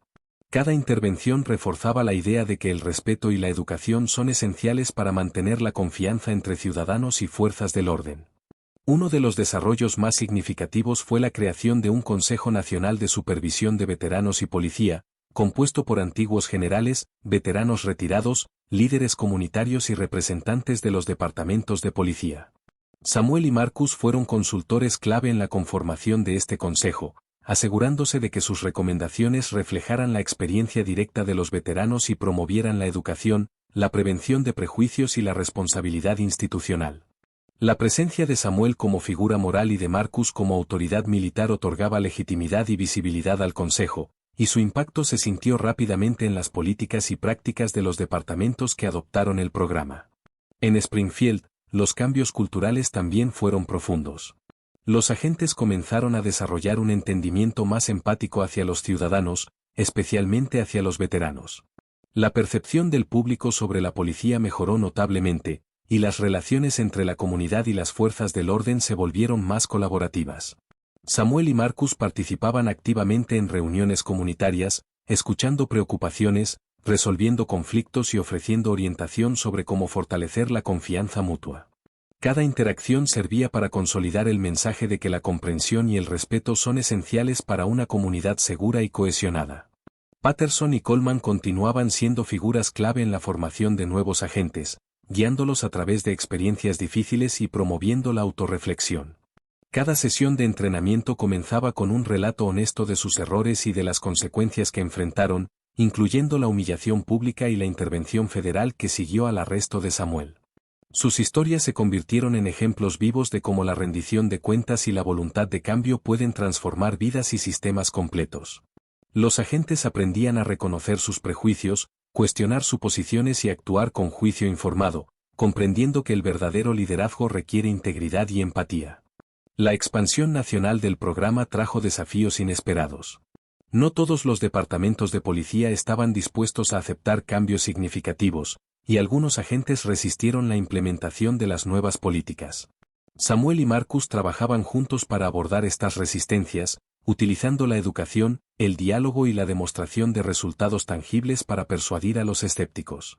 Cada intervención reforzaba la idea de que el respeto y la educación son esenciales para mantener la confianza entre ciudadanos y fuerzas del orden. Uno de los desarrollos más significativos fue la creación de un Consejo Nacional de Supervisión de Veteranos y Policía, compuesto por antiguos generales, veteranos retirados, líderes comunitarios y representantes de los departamentos de policía. Samuel y Marcus fueron consultores clave en la conformación de este consejo, asegurándose de que sus recomendaciones reflejaran la experiencia directa de los veteranos y promovieran la educación, la prevención de prejuicios y la responsabilidad institucional. La presencia de Samuel como figura moral y de Marcus como autoridad militar otorgaba legitimidad y visibilidad al Consejo, y su impacto se sintió rápidamente en las políticas y prácticas de los departamentos que adoptaron el programa. En Springfield, los cambios culturales también fueron profundos. Los agentes comenzaron a desarrollar un entendimiento más empático hacia los ciudadanos, especialmente hacia los veteranos. La percepción del público sobre la policía mejoró notablemente, y las relaciones entre la comunidad y las fuerzas del orden se volvieron más colaborativas. Samuel y Marcus participaban activamente en reuniones comunitarias, escuchando preocupaciones, resolviendo conflictos y ofreciendo orientación sobre cómo fortalecer la confianza mutua. Cada interacción servía para consolidar el mensaje de que la comprensión y el respeto son esenciales para una comunidad segura y cohesionada. Patterson y Coleman continuaban siendo figuras clave en la formación de nuevos agentes, guiándolos a través de experiencias difíciles y promoviendo la autorreflexión. Cada sesión de entrenamiento comenzaba con un relato honesto de sus errores y de las consecuencias que enfrentaron, incluyendo la humillación pública y la intervención federal que siguió al arresto de Samuel. Sus historias se convirtieron en ejemplos vivos de cómo la rendición de cuentas y la voluntad de cambio pueden transformar vidas y sistemas completos. Los agentes aprendían a reconocer sus prejuicios, cuestionar suposiciones y actuar con juicio informado, comprendiendo que el verdadero liderazgo requiere integridad y empatía. La expansión nacional del programa trajo desafíos inesperados. No todos los departamentos de policía estaban dispuestos a aceptar cambios significativos, y algunos agentes resistieron la implementación de las nuevas políticas. Samuel y Marcus trabajaban juntos para abordar estas resistencias, utilizando la educación, el diálogo y la demostración de resultados tangibles para persuadir a los escépticos.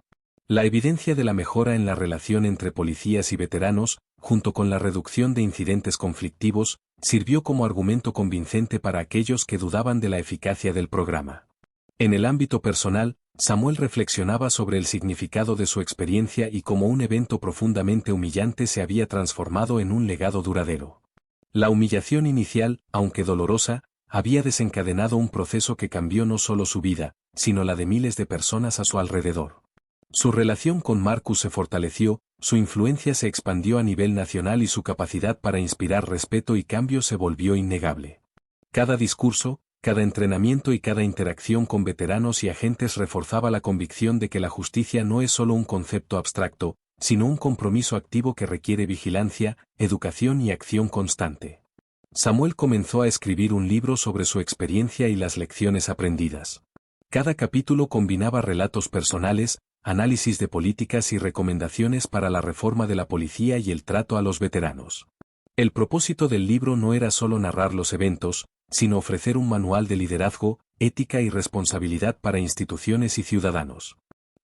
La evidencia de la mejora en la relación entre policías y veteranos, junto con la reducción de incidentes conflictivos, sirvió como argumento convincente para aquellos que dudaban de la eficacia del programa. En el ámbito personal, Samuel reflexionaba sobre el significado de su experiencia y cómo un evento profundamente humillante se había transformado en un legado duradero. La humillación inicial, aunque dolorosa, había desencadenado un proceso que cambió no solo su vida, sino la de miles de personas a su alrededor. Su relación con Marcus se fortaleció, su influencia se expandió a nivel nacional y su capacidad para inspirar respeto y cambio se volvió innegable. Cada discurso, cada entrenamiento y cada interacción con veteranos y agentes reforzaba la convicción de que la justicia no es solo un concepto abstracto, sino un compromiso activo que requiere vigilancia, educación y acción constante. Samuel comenzó a escribir un libro sobre su experiencia y las lecciones aprendidas. Cada capítulo combinaba relatos personales, análisis de políticas y recomendaciones para la reforma de la policía y el trato a los veteranos. El propósito del libro no era solo narrar los eventos, sino ofrecer un manual de liderazgo, ética y responsabilidad para instituciones y ciudadanos.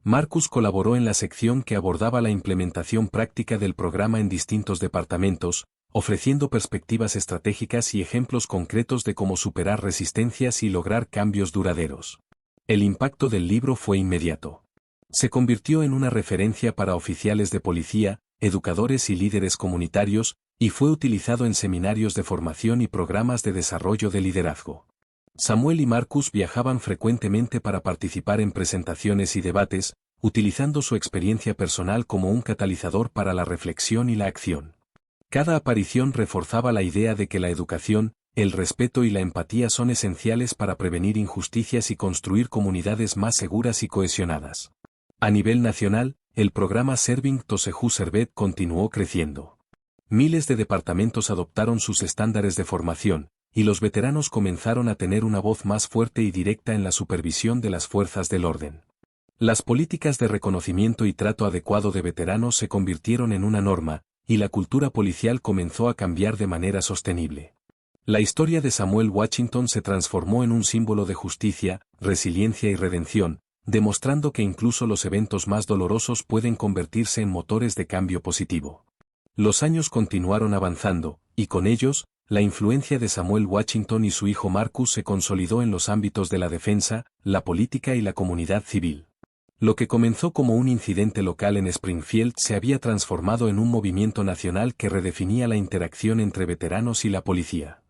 Marcus colaboró en la sección que abordaba la implementación práctica del programa en distintos departamentos, ofreciendo perspectivas estratégicas y ejemplos concretos de cómo superar resistencias y lograr cambios duraderos. El impacto del libro fue inmediato. Se convirtió en una referencia para oficiales de policía, educadores y líderes comunitarios, y fue utilizado en seminarios de formación y programas de desarrollo de liderazgo. Samuel y Marcus viajaban frecuentemente para participar en presentaciones y debates, utilizando su experiencia personal como un catalizador para la reflexión y la acción. Cada aparición reforzaba la idea de que la educación, el respeto y la empatía son esenciales para prevenir injusticias y construir comunidades más seguras y cohesionadas. A nivel nacional, el programa Serving Tosehu Servet continuó creciendo. Miles de departamentos adoptaron sus estándares de formación, y los veteranos comenzaron a tener una voz más fuerte y directa en la supervisión de las fuerzas del orden. Las políticas de reconocimiento y trato adecuado de veteranos se convirtieron en una norma, y la cultura policial comenzó a cambiar de manera sostenible. La historia de Samuel Washington se transformó en un símbolo de justicia, resiliencia y redención, demostrando que incluso los eventos más dolorosos pueden convertirse en motores de cambio positivo. Los años continuaron avanzando, y con ellos, la influencia de Samuel Washington y su hijo Marcus se consolidó en los ámbitos de la defensa, la política y la comunidad civil. Lo que comenzó como un incidente local en Springfield se había transformado en un movimiento nacional que redefinía la interacción entre veteranos y la policía.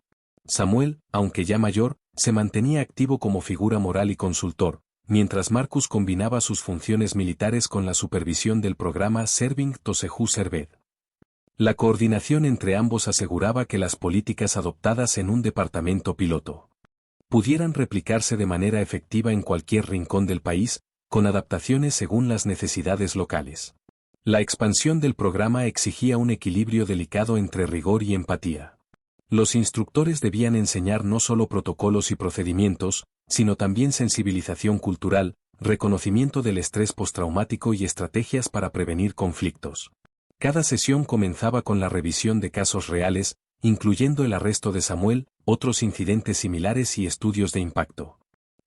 Samuel, aunque ya mayor, se mantenía activo como figura moral y consultor, mientras Marcus combinaba sus funciones militares con la supervisión del programa Serving Tosehu Served. La coordinación entre ambos aseguraba que las políticas adoptadas en un departamento piloto pudieran replicarse de manera efectiva en cualquier rincón del país, con adaptaciones según las necesidades locales. La expansión del programa exigía un equilibrio delicado entre rigor y empatía. Los instructores debían enseñar no solo protocolos y procedimientos, sino también sensibilización cultural, reconocimiento del estrés postraumático y estrategias para prevenir conflictos. Cada sesión comenzaba con la revisión de casos reales, incluyendo el arresto de Samuel, otros incidentes similares y estudios de impacto.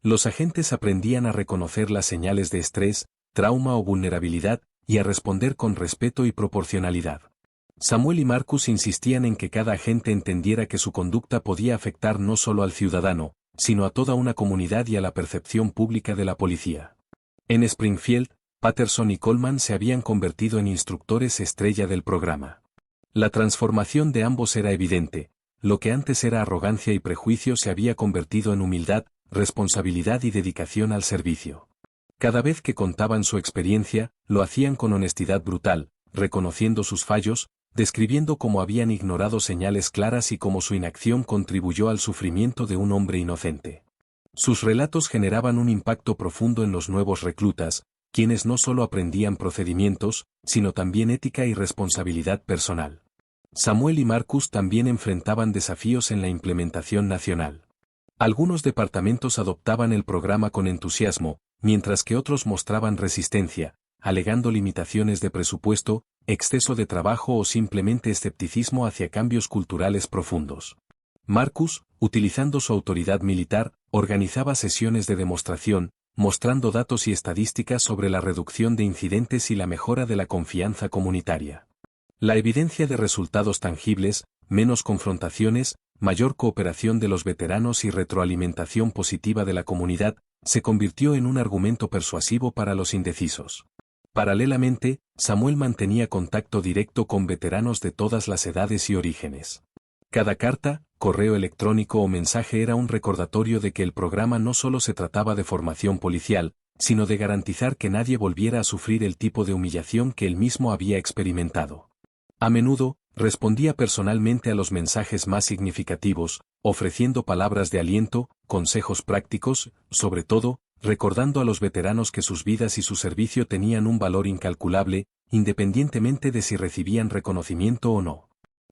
Los agentes aprendían a reconocer las señales de estrés, trauma o vulnerabilidad, y a responder con respeto y proporcionalidad. Samuel y Marcus insistían en que cada agente entendiera que su conducta podía afectar no solo al ciudadano, sino a toda una comunidad y a la percepción pública de la policía. En Springfield, Patterson y Coleman se habían convertido en instructores estrella del programa. La transformación de ambos era evidente, lo que antes era arrogancia y prejuicio se había convertido en humildad, responsabilidad y dedicación al servicio. Cada vez que contaban su experiencia, lo hacían con honestidad brutal, reconociendo sus fallos, describiendo cómo habían ignorado señales claras y cómo su inacción contribuyó al sufrimiento de un hombre inocente. Sus relatos generaban un impacto profundo en los nuevos reclutas, quienes no solo aprendían procedimientos, sino también ética y responsabilidad personal. Samuel y Marcus también enfrentaban desafíos en la implementación nacional. Algunos departamentos adoptaban el programa con entusiasmo, mientras que otros mostraban resistencia, alegando limitaciones de presupuesto, exceso de trabajo o simplemente escepticismo hacia cambios culturales profundos. Marcus, utilizando su autoridad militar, organizaba sesiones de demostración, mostrando datos y estadísticas sobre la reducción de incidentes y la mejora de la confianza comunitaria. La evidencia de resultados tangibles, menos confrontaciones, mayor cooperación de los veteranos y retroalimentación positiva de la comunidad, se convirtió en un argumento persuasivo para los indecisos. Paralelamente, Samuel mantenía contacto directo con veteranos de todas las edades y orígenes. Cada carta, correo electrónico o mensaje era un recordatorio de que el programa no solo se trataba de formación policial, sino de garantizar que nadie volviera a sufrir el tipo de humillación que él mismo había experimentado. A menudo, respondía personalmente a los mensajes más significativos, ofreciendo palabras de aliento, consejos prácticos, sobre todo, recordando a los veteranos que sus vidas y su servicio tenían un valor incalculable, independientemente de si recibían reconocimiento o no.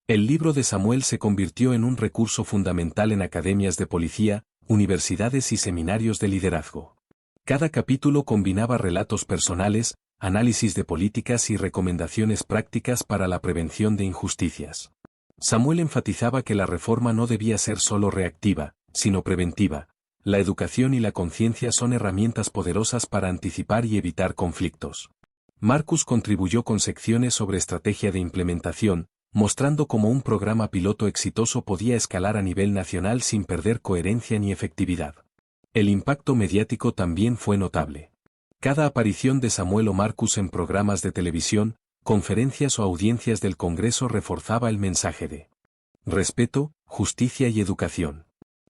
El libro de Samuel se convirtió en un recurso fundamental en academias de policía, universidades y seminarios de liderazgo. Cada capítulo combinaba relatos personales, análisis de políticas y recomendaciones prácticas para la prevención de injusticias. Samuel enfatizaba que la reforma no debía ser solo reactiva, sino preventiva. La educación y la conciencia son herramientas poderosas para anticipar y evitar conflictos. Marcus contribuyó con secciones sobre estrategia de implementación, mostrando cómo un programa piloto exitoso podía escalar a nivel nacional sin perder coherencia ni efectividad. El impacto mediático también fue notable. Cada aparición de Samuel o Marcus en programas de televisión, conferencias o audiencias del Congreso reforzaba el mensaje de respeto, justicia y educación.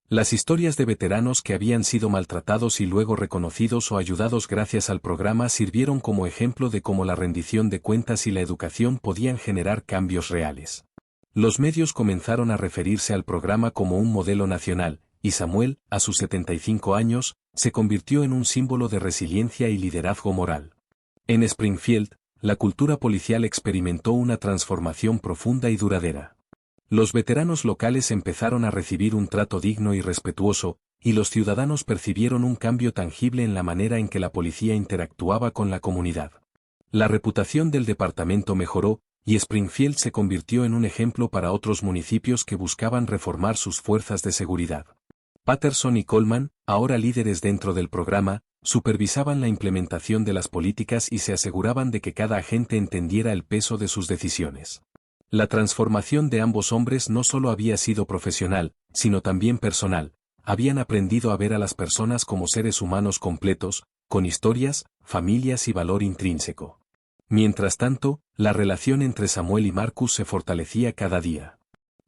Las historias de veteranos que habían sido maltratados y luego reconocidos o ayudados gracias al programa sirvieron como ejemplo de cómo la rendición de cuentas y la educación podían generar cambios reales. Los medios comenzaron a referirse al programa como un modelo nacional, y Samuel, a sus 75 años, se convirtió en un símbolo de resiliencia y liderazgo moral. En Springfield, la cultura policial experimentó una transformación profunda y duradera. Los veteranos locales empezaron a recibir un trato digno y respetuoso, y los ciudadanos percibieron un cambio tangible en la manera en que la policía interactuaba con la comunidad. La reputación del departamento mejoró, y Springfield se convirtió en un ejemplo para otros municipios que buscaban reformar sus fuerzas de seguridad. Patterson y Coleman, ahora líderes dentro del programa, supervisaban la implementación de las políticas y se aseguraban de que cada agente entendiera el peso de sus decisiones. La transformación de ambos hombres no solo había sido profesional, sino también personal. Habían aprendido a ver a las personas como seres humanos completos, con historias, familias y valor intrínseco. Mientras tanto, la relación entre Samuel y Marcus se fortalecía cada día.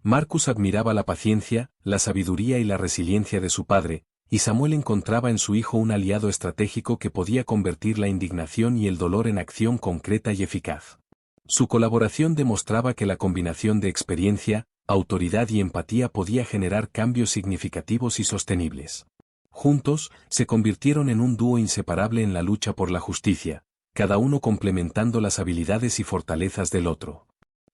Marcus admiraba la paciencia, la sabiduría y la resiliencia de su padre, y Samuel encontraba en su hijo un aliado estratégico que podía convertir la indignación y el dolor en acción concreta y eficaz. Su colaboración demostraba que la combinación de experiencia, autoridad y empatía podía generar cambios significativos y sostenibles. Juntos, se convirtieron en un dúo inseparable en la lucha por la justicia, cada uno complementando las habilidades y fortalezas del otro.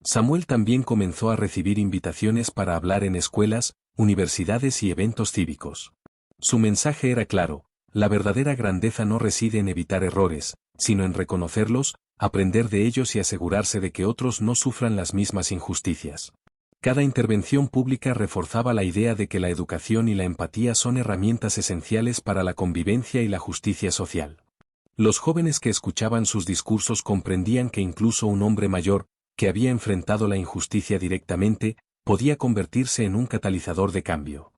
Samuel también comenzó a recibir invitaciones para hablar en escuelas, universidades y eventos cívicos. Su mensaje era claro: la verdadera grandeza no reside en evitar errores, sino en reconocerlos, aprender de ellos y asegurarse de que otros no sufran las mismas injusticias. Cada intervención pública reforzaba la idea de que la educación y la empatía son herramientas esenciales para la convivencia y la justicia social. Los jóvenes que escuchaban sus discursos comprendían que incluso un hombre mayor, que había enfrentado la injusticia directamente, podía convertirse en un catalizador de cambio.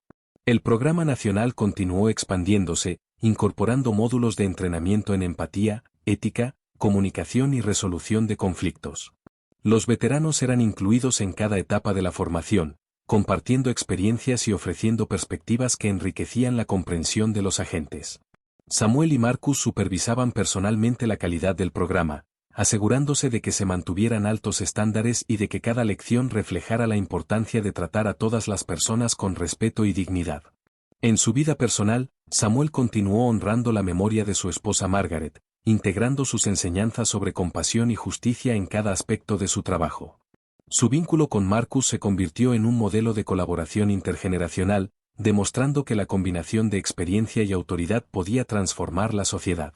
El programa nacional continuó expandiéndose, incorporando módulos de entrenamiento en empatía, ética, comunicación y resolución de conflictos. Los veteranos eran incluidos en cada etapa de la formación, compartiendo experiencias y ofreciendo perspectivas que enriquecían la comprensión de los agentes. Samuel y Marcus supervisaban personalmente la calidad del programa, asegurándose de que se mantuvieran altos estándares y de que cada lección reflejara la importancia de tratar a todas las personas con respeto y dignidad. En su vida personal, Samuel continuó honrando la memoria de su esposa Margaret, integrando sus enseñanzas sobre compasión y justicia en cada aspecto de su trabajo. Su vínculo con Marcus se convirtió en un modelo de colaboración intergeneracional, demostrando que la combinación de experiencia y autoridad podía transformar la sociedad.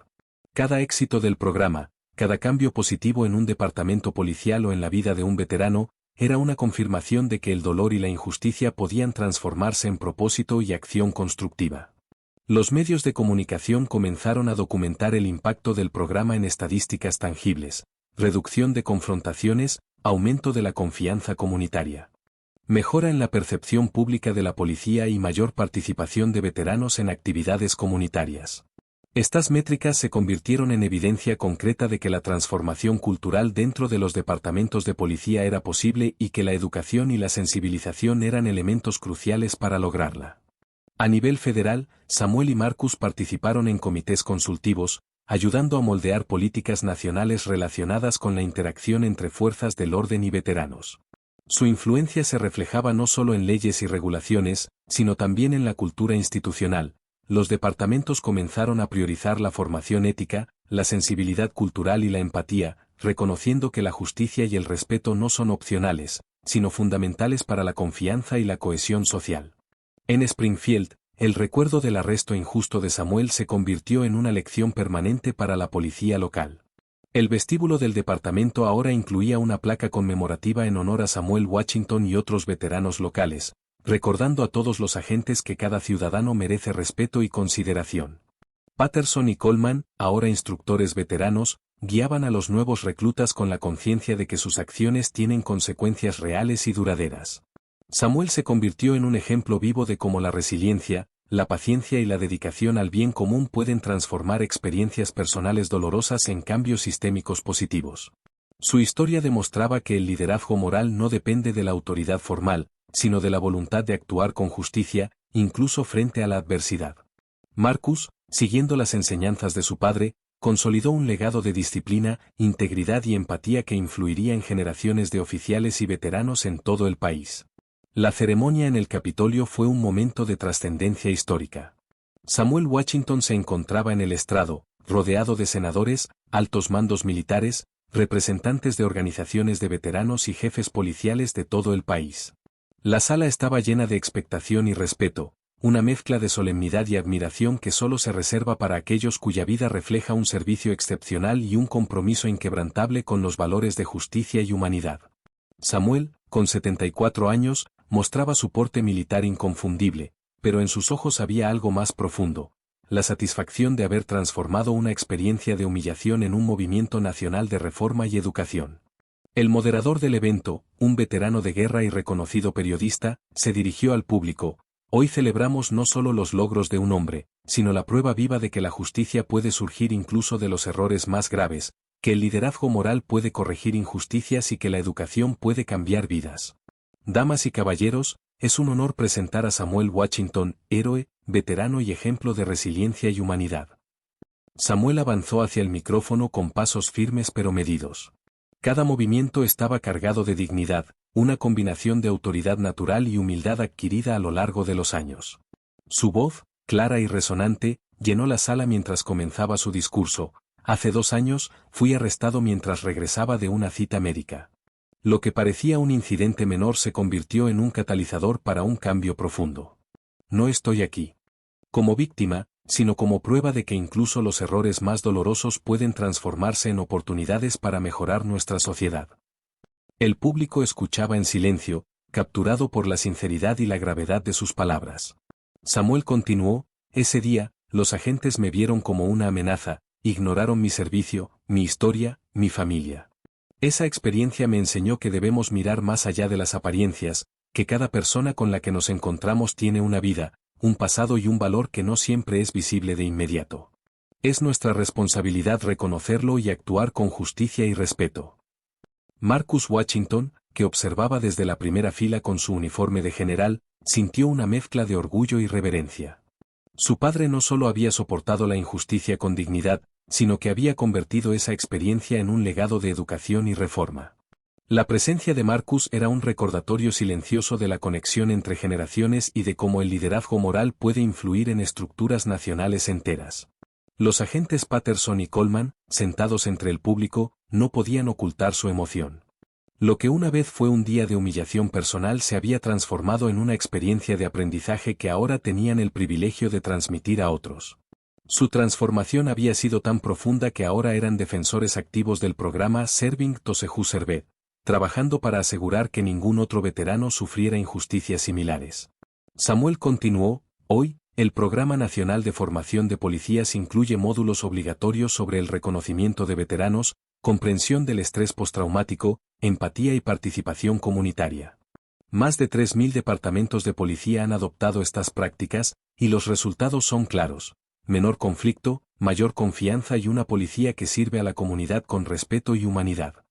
Cada éxito del programa, cada cambio positivo en un departamento policial o en la vida de un veterano, era una confirmación de que el dolor y la injusticia podían transformarse en propósito y acción constructiva. Los medios de comunicación comenzaron a documentar el impacto del programa en estadísticas tangibles: reducción de confrontaciones, aumento de la confianza comunitaria, mejora en la percepción pública de la policía y mayor participación de veteranos en actividades comunitarias. Estas métricas se convirtieron en evidencia concreta de que la transformación cultural dentro de los departamentos de policía era posible y que la educación y la sensibilización eran elementos cruciales para lograrla. A nivel federal, Samuel y Marcus participaron en comités consultivos, ayudando a moldear políticas nacionales relacionadas con la interacción entre fuerzas del orden y veteranos. Su influencia se reflejaba no solo en leyes y regulaciones, sino también en la cultura institucional. Los departamentos comenzaron a priorizar la formación ética, la sensibilidad cultural y la empatía, reconociendo que la justicia y el respeto no son opcionales, sino fundamentales para la confianza y la cohesión social. En Springfield, el recuerdo del arresto injusto de Samuel se convirtió en una lección permanente para la policía local. El vestíbulo del departamento ahora incluía una placa conmemorativa en honor a Samuel Washington y otros veteranos locales, recordando a todos los agentes que cada ciudadano merece respeto y consideración. Patterson y Coleman, ahora instructores veteranos, guiaban a los nuevos reclutas con la conciencia de que sus acciones tienen consecuencias reales y duraderas. Samuel se convirtió en un ejemplo vivo de cómo la resiliencia, la paciencia y la dedicación al bien común pueden transformar experiencias personales dolorosas en cambios sistémicos positivos. Su historia demostraba que el liderazgo moral no depende de la autoridad formal, sino de la voluntad de actuar con justicia, incluso frente a la adversidad. Marcus, siguiendo las enseñanzas de su padre, consolidó un legado de disciplina, integridad y empatía que influiría en generaciones de oficiales y veteranos en todo el país. La ceremonia en el Capitolio fue un momento de trascendencia histórica. Samuel Washington se encontraba en el estrado, rodeado de senadores, altos mandos militares, representantes de organizaciones de veteranos y jefes policiales de todo el país. La sala estaba llena de expectación y respeto, una mezcla de solemnidad y admiración que solo se reserva para aquellos cuya vida refleja un servicio excepcional y un compromiso inquebrantable con los valores de justicia y humanidad. Samuel, con 74 años, mostraba su porte militar inconfundible, pero en sus ojos había algo más profundo: la satisfacción de haber transformado una experiencia de humillación en un movimiento nacional de reforma y educación. El moderador del evento, un veterano de guerra y reconocido periodista, se dirigió al público: hoy celebramos no solo los logros de un hombre, sino la prueba viva de que la justicia puede surgir incluso de los errores más graves, que el liderazgo moral puede corregir injusticias y que la educación puede cambiar vidas. Damas y caballeros, es un honor presentar a Samuel Washington, héroe, veterano y ejemplo de resiliencia y humanidad. Samuel avanzó hacia el micrófono con pasos firmes pero medidos. Cada movimiento estaba cargado de dignidad, una combinación de autoridad natural y humildad adquirida a lo largo de los años. Su voz, clara y resonante, llenó la sala mientras comenzaba su discurso. Hace 2 años, fui arrestado mientras regresaba de una cita médica. Lo que parecía un incidente menor se convirtió en un catalizador para un cambio profundo. No estoy aquí como víctima, sino como prueba de que incluso los errores más dolorosos pueden transformarse en oportunidades para mejorar nuestra sociedad. El público escuchaba en silencio, capturado por la sinceridad y la gravedad de sus palabras. Samuel continuó: ese día, los agentes me vieron como una amenaza, ignoraron mi servicio, mi historia, mi familia. Esa experiencia me enseñó que debemos mirar más allá de las apariencias, que cada persona con la que nos encontramos tiene una vida, un pasado y un valor que no siempre es visible de inmediato. Es nuestra responsabilidad reconocerlo y actuar con justicia y respeto. Marcus Washington, que observaba desde la primera fila con su uniforme de general, sintió una mezcla de orgullo y reverencia. Su padre no solo había soportado la injusticia con dignidad, sino que había convertido esa experiencia en un legado de educación y reforma. La presencia de Marcus era un recordatorio silencioso de la conexión entre generaciones y de cómo el liderazgo moral puede influir en estructuras nacionales enteras. Los agentes Patterson y Coleman, sentados entre el público, no podían ocultar su emoción. Lo que una vez fue un día de humillación personal se había transformado en una experiencia de aprendizaje que ahora tenían el privilegio de transmitir a otros. Su transformación había sido tan profunda que ahora eran defensores activos del programa Serving Tosehu Servet, trabajando para asegurar que ningún otro veterano sufriera injusticias similares. Samuel continuó: hoy, el Programa Nacional de Formación de Policías incluye módulos obligatorios sobre el reconocimiento de veteranos, comprensión del estrés postraumático, empatía y participación comunitaria. Más de 3.000 departamentos de policía han adoptado estas prácticas, y los resultados son claros: menor conflicto, mayor confianza y una policía que sirve a la comunidad con respeto y humanidad.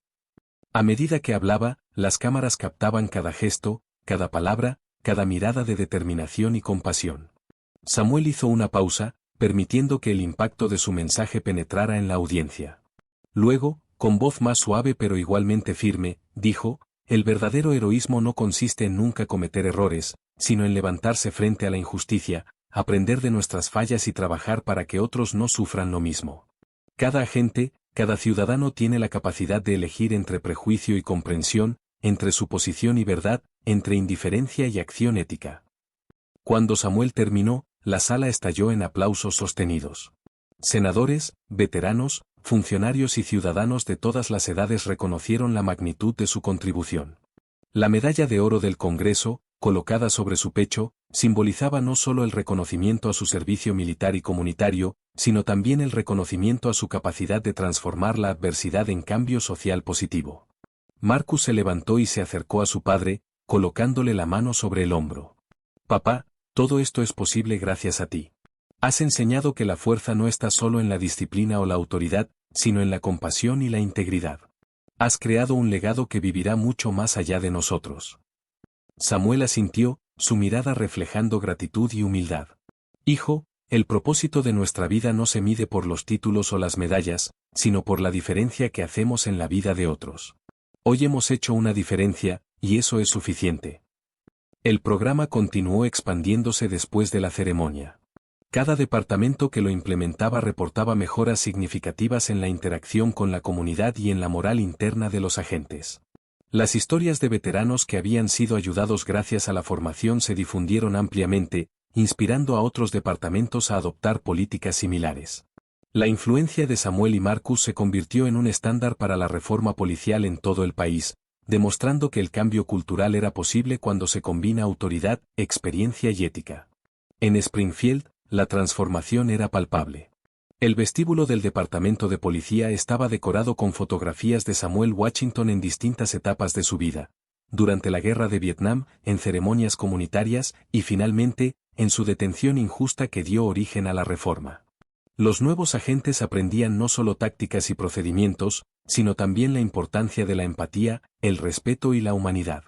A medida que hablaba, las cámaras captaban cada gesto, cada palabra, cada mirada de determinación y compasión. Samuel hizo una pausa, permitiendo que el impacto de su mensaje penetrara en la audiencia. Luego, con voz más suave pero igualmente firme, dijo: el verdadero heroísmo no consiste en nunca cometer errores, sino en levantarse frente a la injusticia, aprender de nuestras fallas y trabajar para que otros no sufran lo mismo. Cada agente, cada ciudadano tiene la capacidad de elegir entre prejuicio y comprensión, entre suposición y verdad, entre indiferencia y acción ética. Cuando Samuel terminó, la sala estalló en aplausos sostenidos. Senadores, veteranos, funcionarios y ciudadanos de todas las edades reconocieron la magnitud de su contribución. La medalla de oro del Congreso, colocada sobre su pecho, simbolizaba no solo el reconocimiento a su servicio militar y comunitario, sino también el reconocimiento a su capacidad de transformar la adversidad en cambio social positivo. Marcus se levantó y se acercó a su padre, colocándole la mano sobre el hombro. Papá, todo esto es posible gracias a ti. Has enseñado que la fuerza no está solo en la disciplina o la autoridad, sino en la compasión y la integridad. Has creado un legado que vivirá mucho más allá de nosotros. Samuel asintió, su mirada reflejando gratitud y humildad. Hijo, el propósito de nuestra vida no se mide por los títulos o las medallas, sino por la diferencia que hacemos en la vida de otros. Hoy hemos hecho una diferencia, y eso es suficiente. El programa continuó expandiéndose después de la ceremonia. Cada departamento que lo implementaba reportaba mejoras significativas en la interacción con la comunidad y en la moral interna de los agentes. Las historias de veteranos que habían sido ayudados gracias a la formación se difundieron ampliamente, inspirando a otros departamentos a adoptar políticas similares. La influencia de Samuel y Marcus se convirtió en un estándar para la reforma policial en todo el país, demostrando que el cambio cultural era posible cuando se combina autoridad, experiencia y ética. En Springfield, la transformación era palpable. El vestíbulo del departamento de policía estaba decorado con fotografías de Samuel Washington en distintas etapas de su vida, durante la guerra de Vietnam, en ceremonias comunitarias, y finalmente, en su detención injusta que dio origen a la reforma. Los nuevos agentes aprendían no solo tácticas y procedimientos, sino también la importancia de la empatía, el respeto y la humanidad.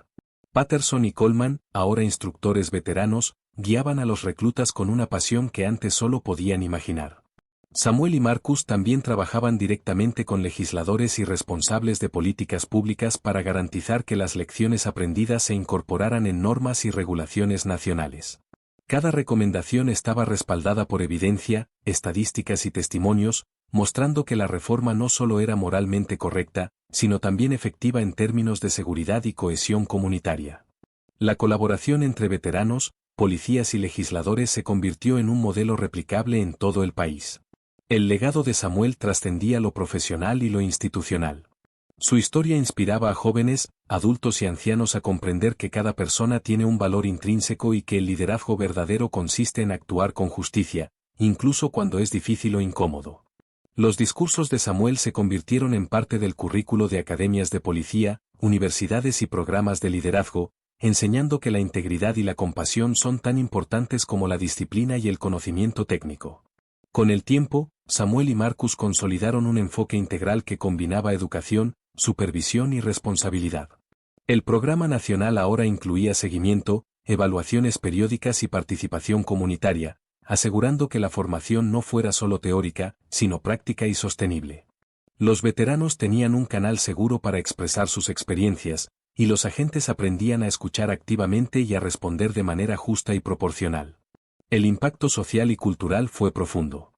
Patterson y Coleman, ahora instructores veteranos, guiaban a los reclutas con una pasión que antes solo podían imaginar. Samuel y Marcus también trabajaban directamente con legisladores y responsables de políticas públicas para garantizar que las lecciones aprendidas se incorporaran en normas y regulaciones nacionales. Cada recomendación estaba respaldada por evidencia, estadísticas y testimonios, mostrando que la reforma no solo era moralmente correcta, sino también efectiva en términos de seguridad y cohesión comunitaria. La colaboración entre veteranos, policías y legisladores se convirtió en un modelo replicable en todo el país. El legado de Samuel trascendía lo profesional y lo institucional. Su historia inspiraba a jóvenes, adultos y ancianos a comprender que cada persona tiene un valor intrínseco y que el liderazgo verdadero consiste en actuar con justicia, incluso cuando es difícil o incómodo. Los discursos de Samuel se convirtieron en parte del currículo de academias de policía, universidades y programas de liderazgo, enseñando que la integridad y la compasión son tan importantes como la disciplina y el conocimiento técnico. Con el tiempo, Samuel y Marcus consolidaron un enfoque integral que combinaba educación, supervisión y responsabilidad. El programa nacional ahora incluía seguimiento, evaluaciones periódicas y participación comunitaria, asegurando que la formación no fuera solo teórica, sino práctica y sostenible. Los veteranos tenían un canal seguro para expresar sus experiencias, y los agentes aprendían a escuchar activamente y a responder de manera justa y proporcional. El impacto social y cultural fue profundo.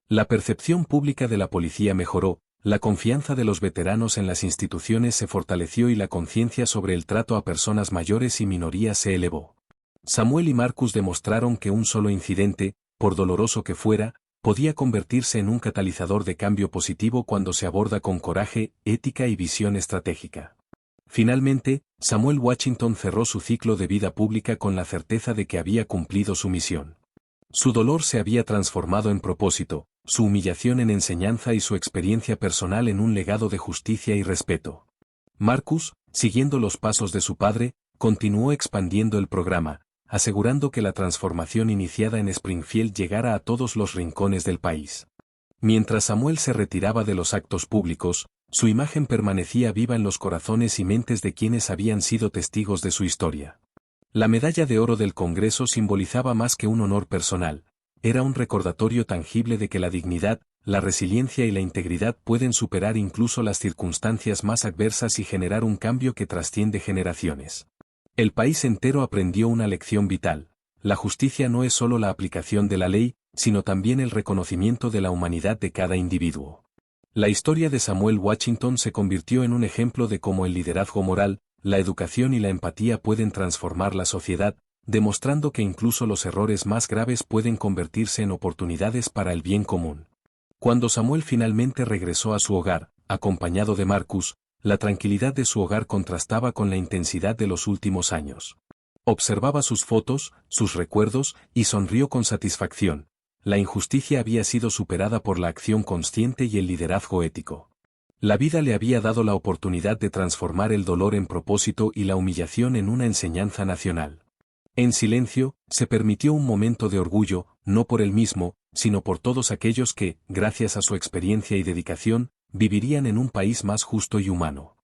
La percepción pública de la policía mejoró, la confianza de los veteranos en las instituciones se fortaleció y la conciencia sobre el trato a personas mayores y minorías se elevó. Samuel y Marcus demostraron que un solo incidente, por doloroso que fuera, podía convertirse en un catalizador de cambio positivo cuando se aborda con coraje, ética y visión estratégica. Finalmente, Samuel Washington cerró su ciclo de vida pública con la certeza de que había cumplido su misión. Su dolor se había transformado en propósito, su humillación en enseñanza y su experiencia personal en un legado de justicia y respeto. Marcus, siguiendo los pasos de su padre, continuó expandiendo el programa, asegurando que la transformación iniciada en Springfield llegara a todos los rincones del país. Mientras Samuel se retiraba de los actos públicos, su imagen permanecía viva en los corazones y mentes de quienes habían sido testigos de su historia. La medalla de oro del Congreso simbolizaba más que un honor personal, era un recordatorio tangible de que la dignidad, la resiliencia y la integridad pueden superar incluso las circunstancias más adversas y generar un cambio que trasciende generaciones. El país entero aprendió una lección vital: la justicia no es solo la aplicación de la ley, sino también el reconocimiento de la humanidad de cada individuo. La historia de Samuel Washington se convirtió en un ejemplo de cómo el liderazgo moral, la educación y la empatía pueden transformar la sociedad, demostrando que incluso los errores más graves pueden convertirse en oportunidades para el bien común. Cuando Samuel finalmente regresó a su hogar, acompañado de Marcus, la tranquilidad de su hogar contrastaba con la intensidad de los últimos años. Observaba sus fotos, sus recuerdos, y sonrió con satisfacción. La injusticia había sido superada por la acción consciente y el liderazgo ético. La vida le había dado la oportunidad de transformar el dolor en propósito y la humillación en una enseñanza nacional. En silencio, se permitió un momento de orgullo, no por él mismo, sino por todos aquellos que, gracias a su experiencia y dedicación, vivirían en un país más justo y humano.